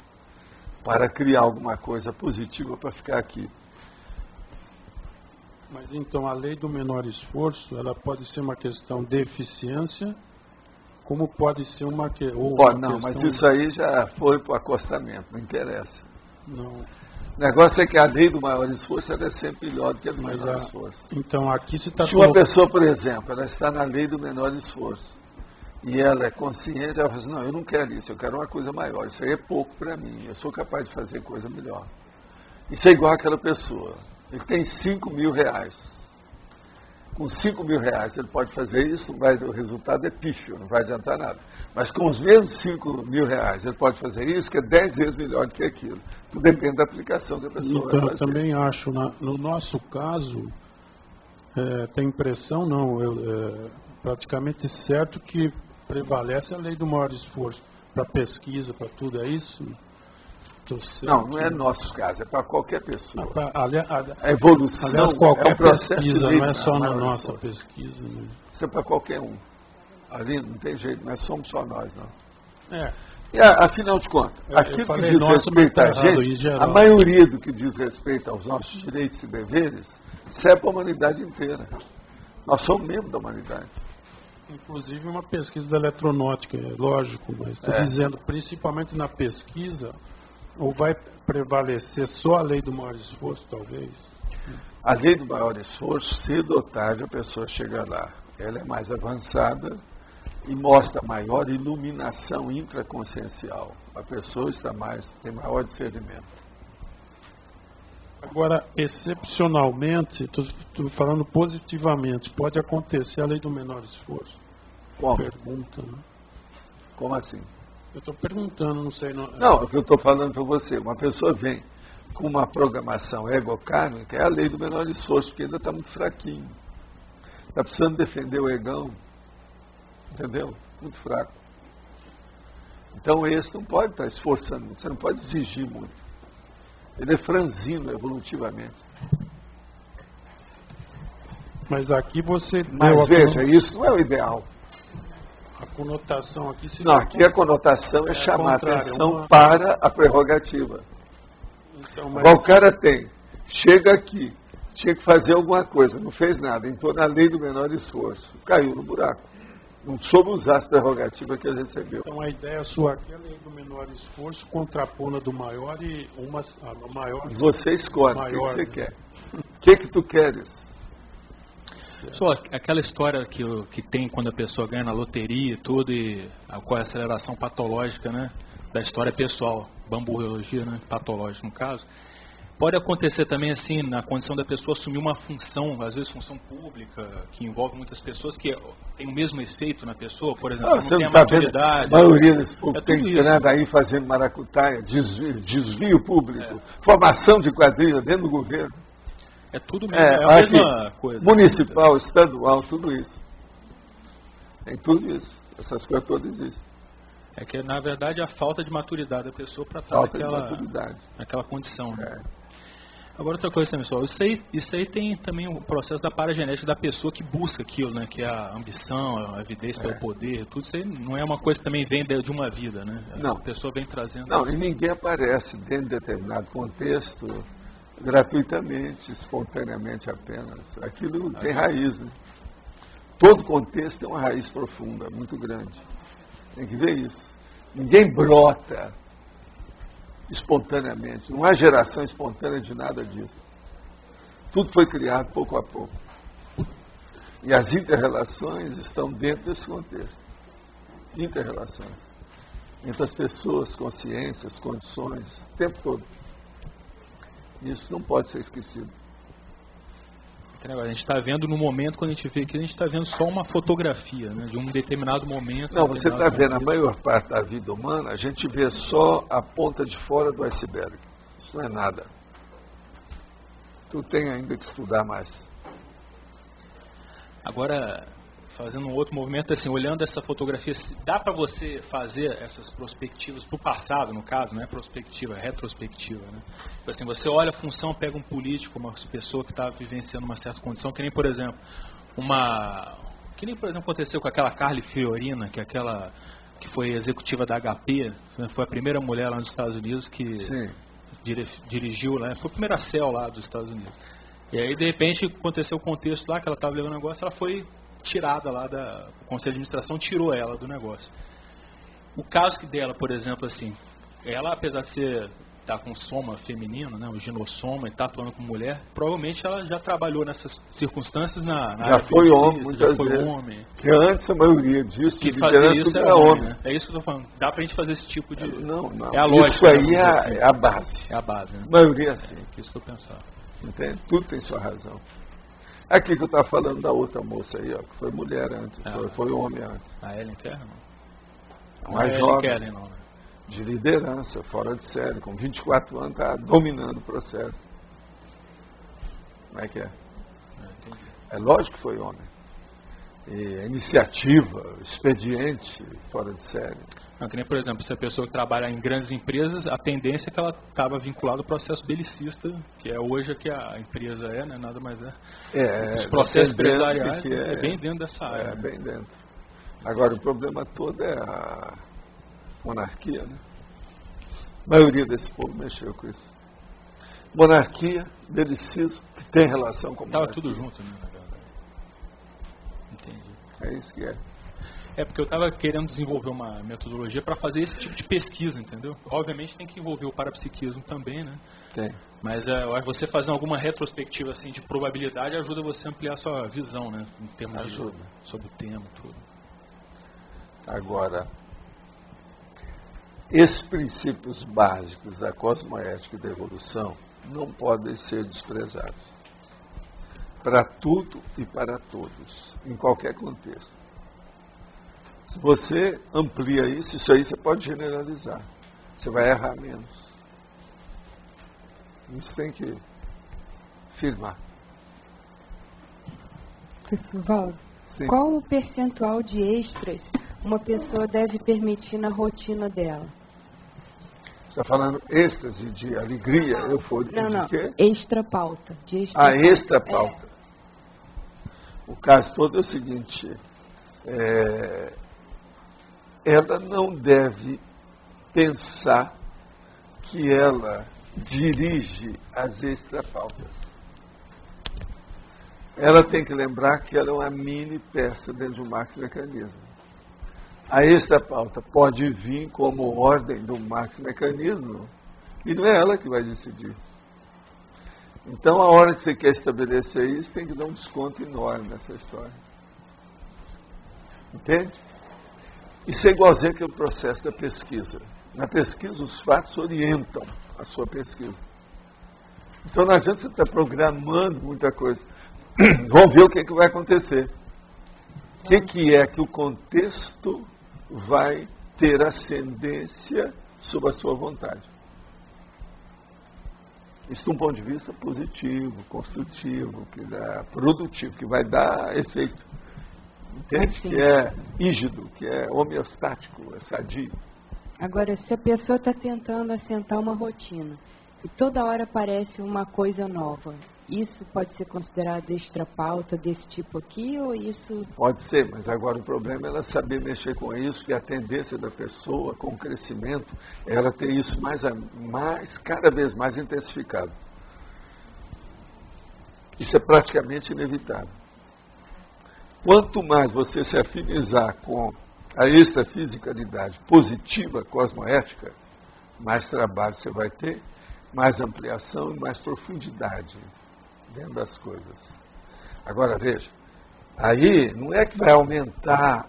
para criar alguma coisa positiva para ficar aqui.
Mas então a lei do menor esforço, ela pode ser uma questão de eficiência, como pode ser uma
não, mas isso aí já foi para o acostamento, não interessa.
Não.
O negócio é que a lei do maior esforço ela é sempre melhor do que a do menor esforço.
Então aqui se está...
Se uma pessoa, por exemplo, ela está na lei do menor esforço, e ela é consciente, ela fala assim, não, eu não quero isso, eu quero uma coisa maior, isso aí é pouco para mim, eu sou capaz de fazer coisa melhor. Isso é igual àquela pessoa, ele tem 5 mil reais. Com 5 mil reais ele pode fazer isso, o resultado é pífio, não vai adiantar nada. Mas com os mesmos 5 mil reais ele pode fazer isso, que é 10 vezes melhor do que aquilo. Tudo depende da aplicação que a pessoa vai fazer.
Eu também acho, no nosso caso, tem impressão, praticamente certo que prevalece a lei do maior esforço para pesquisa, para tudo, é isso?
Não é nosso caso, é para qualquer pessoa.
A
evolução,
aliás, qualquer pesquisa,
não
é só na nossa pesquisa. Né?
Isso é para qualquer um. Ali não tem jeito, não somos só nós, não. E, afinal de contas, aquilo que diz respeito a gente, a maioria do que diz respeito aos nossos direitos e deveres, serve para a humanidade inteira. Nós somos membros da humanidade.
Inclusive uma pesquisa da eletronáutica, é lógico, mas estou dizendo, principalmente na pesquisa, ou vai prevalecer só a lei do maior esforço, talvez?
A lei do maior esforço, cedo ou tarde, a pessoa chega lá. Ela é mais avançada e mostra maior iluminação intraconsciencial. A pessoa tem maior discernimento.
Agora, excepcionalmente, estou falando positivamente, pode acontecer a lei do menor esforço?
Como?
Pergunta, né?
Como assim?
Eu estou perguntando, não sei...
Não, o que eu estou falando para você, uma pessoa vem com uma programação egocárnica, é a lei do menor esforço, porque ainda está muito fraquinho. Está precisando defender o egão, entendeu? Muito fraco. Então esse não pode estar esforçando, você não pode exigir muito. Ele é franzino evolutivamente.
Mas aqui você...
Mas veja, isso não é o ideal.
A conotação aqui...
Não, aqui a conotação é chamar atenção para a prerrogativa. Então, mas... O cara chega aqui, tinha que fazer alguma coisa, não fez nada, entrou na lei do menor esforço, caiu no buraco. Não soube usar as prerrogativas que ele recebeu.
Então a ideia sua aqui é a lei do menor esforço, contrapor a do maior e a maior...
Você escolhe o que você quer. O que tu queres?
Só aquela história que tem quando a pessoa ganha na loteria e tudo, e qual é a aceleração patológica, né, da história pessoal, bamburologia, né, patológica no caso. Pode acontecer também assim, na condição da pessoa assumir uma função, às vezes função pública, que envolve muitas pessoas, que tem o mesmo efeito na pessoa, por exemplo, não tem a maturidade.
A maioria desse povo tem entrado aí fazendo maracutaia, desvio público, formação de quadrilha dentro do governo.
É tudo mesmo, é a mesma coisa.
Municipal, estadual, tudo isso. Tem tudo isso. Essas coisas todas existem.
É que, na verdade, a falta de maturidade da pessoa para estar naquela condição. Né? Agora, outra coisa também, pessoal. Isso aí tem também o processo da paragenética da pessoa que busca aquilo, né? Que é a ambição, a avidez pelo poder, tudo isso aí não é uma coisa que também vem de uma vida, né?
Não.
A pessoa vem trazendo...
Não, e ninguém aparece dentro de determinado contexto gratuitamente, espontaneamente apenas. Aquilo tem raiz, né? Todo contexto tem uma raiz profunda, muito grande. Tem que ver isso. Ninguém brota espontaneamente. Não há geração espontânea de nada disso. Tudo foi criado pouco a pouco. E as inter-relações estão dentro desse contexto. Inter-relações. Entre as pessoas, consciências, condições, o tempo todo. Isso não pode ser esquecido.
A gente está vendo no momento, quando a gente vê aqui, a gente está vendo só uma fotografia, né, de um determinado momento.
Não, você está vendo a maior parte da vida humana, a gente vê só a ponta de fora do iceberg. Isso não é nada. Tu tem ainda que estudar mais.
Agora, fazendo um outro movimento, assim, olhando essa fotografia, dá para você fazer essas prospectivas para o passado, no caso, não é prospectiva, é retrospectiva, né? Tipo assim, você olha a função, pega um político, uma pessoa que está vivenciando uma certa condição, que nem, por exemplo, aconteceu com aquela Carly Fiorina, que foi executiva da HP, né? Foi a primeira mulher lá nos Estados Unidos que dirigiu, né? Foi a primeira CEL lá dos Estados Unidos. E aí, de repente, aconteceu o contexto lá, que ela estava levando o negócio, ela foi tirada lá o Conselho de Administração tirou ela do negócio. O caso dela, por exemplo, assim, ela, apesar de estar com soma feminino, né, o ginossoma, e estar atuando como mulher, provavelmente ela já trabalhou nessas circunstâncias na
já foi homem, muitas vezes. Que antes a maioria disso
que fazia isso era homem. Né? É isso que eu estou falando. Dá pra gente fazer esse tipo de...
Não.
É a lógica.
Isso aí é a base.
É a base, né?
A maioria é assim.
É isso que eu pensava.
Entende? Tudo tem sua razão. Aqui que eu estava falando da outra moça aí, ó, que foi mulher antes, foi homem antes.
A Ellen Keller, não?
Mais jovem, de liderança, fora de série, com 24 anos, está dominando o processo. Como é que é? É lógico que foi homem. E iniciativa, expediente, fora de série.
Não, que nem, por exemplo, se a pessoa que trabalha em grandes empresas, a tendência é que ela estava vinculada ao processo belicista, que é hoje que a empresa é, né? Nada mais é. Os processos empresariais é bem dentro dessa área.
É, bem dentro. Agora, o problema todo é monarquia, né? A maioria desse povo mexeu com isso. Monarquia, belicismo, que tem relação com monarquia.
Estava tudo junto, né? Entendi.
É isso que é.
É porque eu estava querendo desenvolver uma metodologia para fazer esse tipo de pesquisa, entendeu? Obviamente tem que envolver o parapsiquismo também, né?
Tem.
Mas eu acho que você fazendo alguma retrospectiva assim, de probabilidade ajuda você a ampliar a sua visão, né? Em termos sobre o tema e tudo.
Agora, esses princípios básicos da cosmoética e da evolução não podem ser desprezados. Para tudo e para todos, em qualquer contexto. Se você amplia isso aí você pode generalizar. Você vai errar menos. Isso tem que firmar.
Professor Valdo,
Sim.
Qual o percentual de extras uma pessoa deve permitir na rotina dela?
Você está falando êxtase de alegria, euforia,
Não,
de quê?
extra pauta.
Extra pauta. O caso todo é o seguinte, ela não deve pensar que ela dirige as extrapautas. Ela tem que lembrar que ela é uma mini peça dentro de um maxi-mecanismo. A extrapauta pode vir como ordem do maxi-mecanismo e não é ela que vai decidir. Então, a hora que você quer estabelecer isso, tem que dar um desconto enorme nessa história. Entende? Isso é igualzinho que o processo da pesquisa. Na pesquisa, os fatos orientam a sua pesquisa. Então, não adianta você estar programando muita coisa. Vamos ver o que vai acontecer. O que é que o contexto vai ter ascendência sobre a sua vontade? Isso de um ponto de vista positivo, construtivo, produtivo, que vai dar efeito. Entende? Que é rígido, que é homeostático, é sadio.
Agora, se a pessoa está tentando assentar uma rotina e toda hora aparece uma coisa nova, isso pode ser considerado extrapauta desse tipo aqui ou isso...
Pode ser, mas agora o problema é ela saber mexer com isso, que a tendência da pessoa, com o crescimento, é ela ter isso cada vez mais intensificado. Isso é praticamente inevitável. Quanto mais você se afinizar com a extrafisicalidade positiva cosmoética, mais trabalho você vai ter, mais ampliação e mais profundidade dentro das coisas. Agora, veja, aí não é que vai aumentar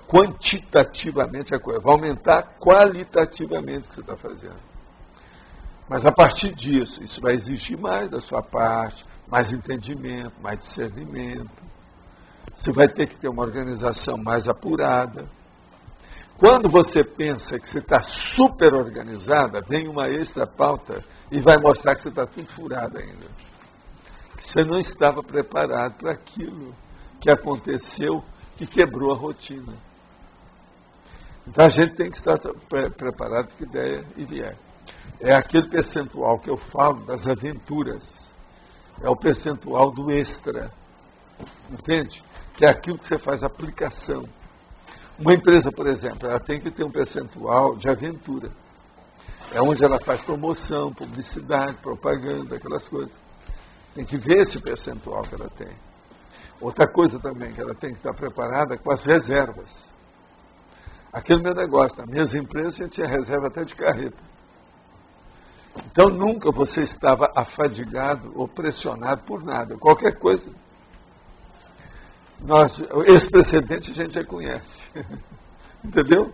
quantitativamente a coisa, vai aumentar qualitativamente o que você está fazendo. Mas a partir disso, isso vai exigir mais da sua parte, mais entendimento, mais discernimento. Você vai ter que ter uma organização mais apurada. Quando você pensa que você está super organizada, vem uma extra pauta e vai mostrar que você está tudo furado ainda. Que você não estava preparado para aquilo que aconteceu, que quebrou a rotina. Então a gente tem que estar preparado para que der e vier. É aquele percentual que eu falo das aventuras. É o percentual do extra. Entende? Que é aquilo que você faz aplicação. Uma empresa, por exemplo, ela tem que ter um percentual de aventura. É onde ela faz promoção, publicidade, propaganda, aquelas coisas. Tem que ver esse percentual que ela tem. Outra coisa também que ela tem que estar preparada com as reservas. Aquele meu negócio, nas minhas empresas a gente tinha reserva até de carreta. Então nunca você estava afadigado ou pressionado por nada. Qualquer coisa. Esse precedente a gente já conhece. Entendeu?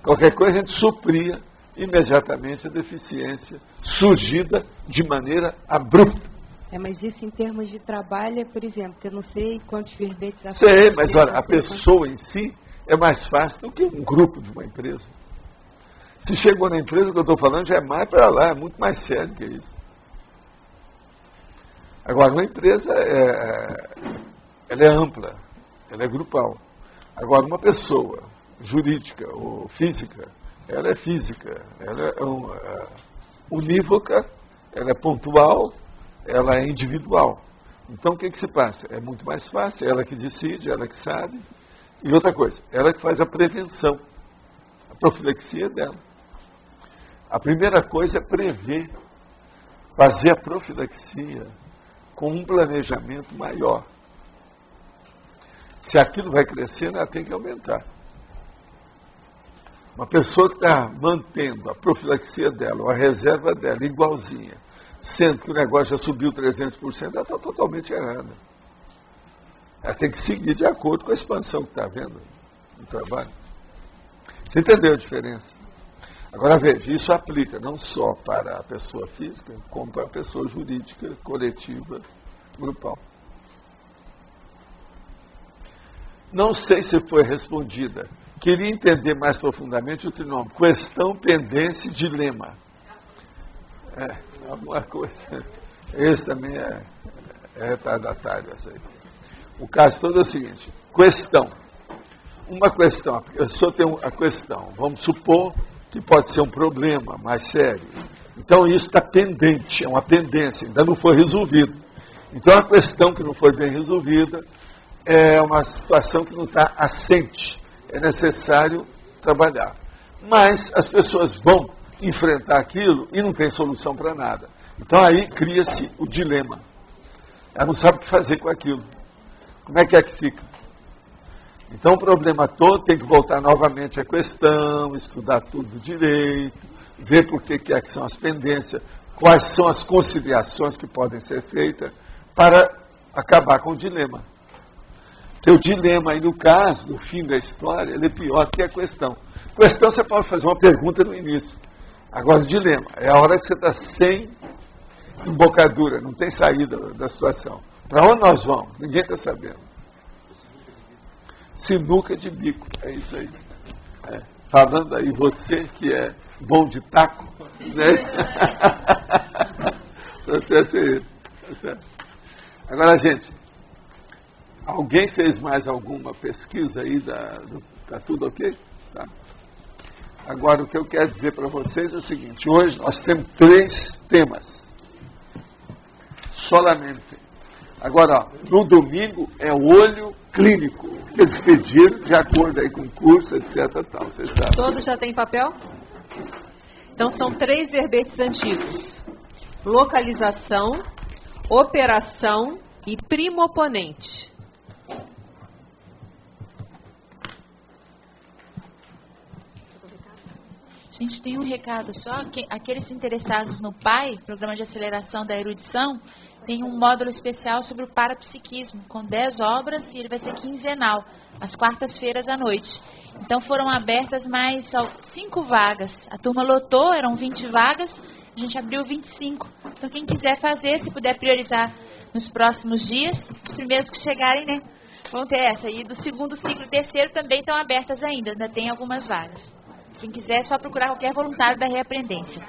Qualquer coisa a gente supria imediatamente a deficiência surgida de maneira abrupta.
Mas isso em termos de trabalho, por exemplo, que eu não sei quantos verbetes...
Sei, mas olha, a pessoa em si é mais fácil do que um grupo de uma empresa. Se chegou na empresa, o que eu estou falando já é mais para lá, é muito mais sério que isso. Agora, uma empresa ela é ampla, ela é grupal. Agora, uma pessoa jurídica ou física, ela é física, ela é unívoca, ela é pontual, ela é individual. Então, o que se passa? É muito mais fácil, ela que decide, ela que sabe. E outra coisa, ela que faz a prevenção. A profilaxia é dela. A primeira coisa é prever, fazer a profilaxia com um planejamento maior. Se aquilo vai crescendo, ela tem que aumentar. Uma pessoa que está mantendo a profilaxia dela, ou a reserva dela, igualzinha, sendo que o negócio já subiu 300%, ela está totalmente errada. Ela tem que seguir de acordo com a expansão que está havendo no trabalho. Você entendeu a diferença? Agora veja, isso aplica não só para a pessoa física, como para a pessoa jurídica, coletiva, grupal. Não sei se foi respondida. Queria entender mais profundamente o trinômio. Questão, pendência e dilema. Alguma coisa. Esse também é retardatário, essa aí. O caso todo é o seguinte. Questão. Uma questão. A pessoa tem a questão. Vamos supor que pode ser um problema mais sério. Então isso está pendente, é uma pendência, ainda não foi resolvido. Então a questão que não foi bem resolvida é uma situação que não está assente. É necessário trabalhar. Mas as pessoas vão enfrentar aquilo e não tem solução para nada. Então aí cria-se o dilema. Ela não sabe o que fazer com aquilo. Como é que fica? Então o problema todo tem que voltar novamente à questão, estudar tudo direito, ver por que são as pendências, quais são as conciliações que podem ser feitas para acabar com o dilema. Porque o dilema aí no caso, no fim da história, ele é pior que a questão. Questão você pode fazer uma pergunta no início. Agora o dilema é a hora que você está sem embocadura, não tem saída da situação. Para onde nós vamos? Ninguém está sabendo. Sinuca de bico, é isso aí. Falando aí, você que é bom de taco, né? O processo é esse. Tá certo? Agora, gente, alguém fez mais alguma pesquisa aí? Tá tudo ok? Tá. Agora, o que eu quero dizer para vocês é o seguinte: hoje nós temos 3 temas. Solamente. Agora, no domingo é o olho clínico, que eles pediram de acordo aí com o curso, etc. Tal, vocês sabem.
Todos já têm papel? Então são 3 verbetes antigos: localização, operação e primo-oponente.
A gente tem um recado só, que aqueles interessados no PAI, Programa de Aceleração da Erudição, tem um módulo especial sobre o parapsiquismo, com 10 obras, e ele vai ser quinzenal, às quartas-feiras à noite. Então foram abertas mais 5 vagas. A turma lotou, eram 20 vagas, a gente abriu 25. Então quem quiser fazer, se puder priorizar nos próximos dias, os primeiros que chegarem, né, vão ter essa. E do segundo ciclo e terceiro também estão abertas ainda tem algumas vagas. Quem quiser é só procurar qualquer voluntário da Reaprendência.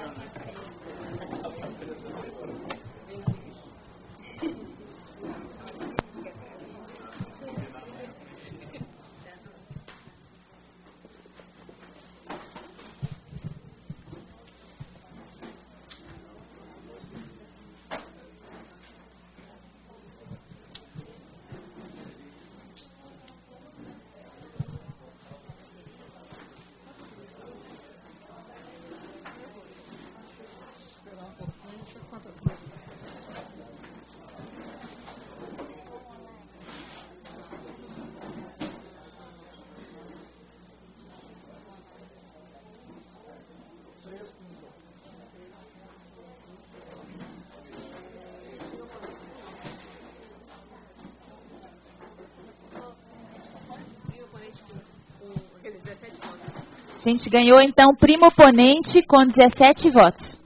A gente ganhou, então, primo oponente com 17 votos.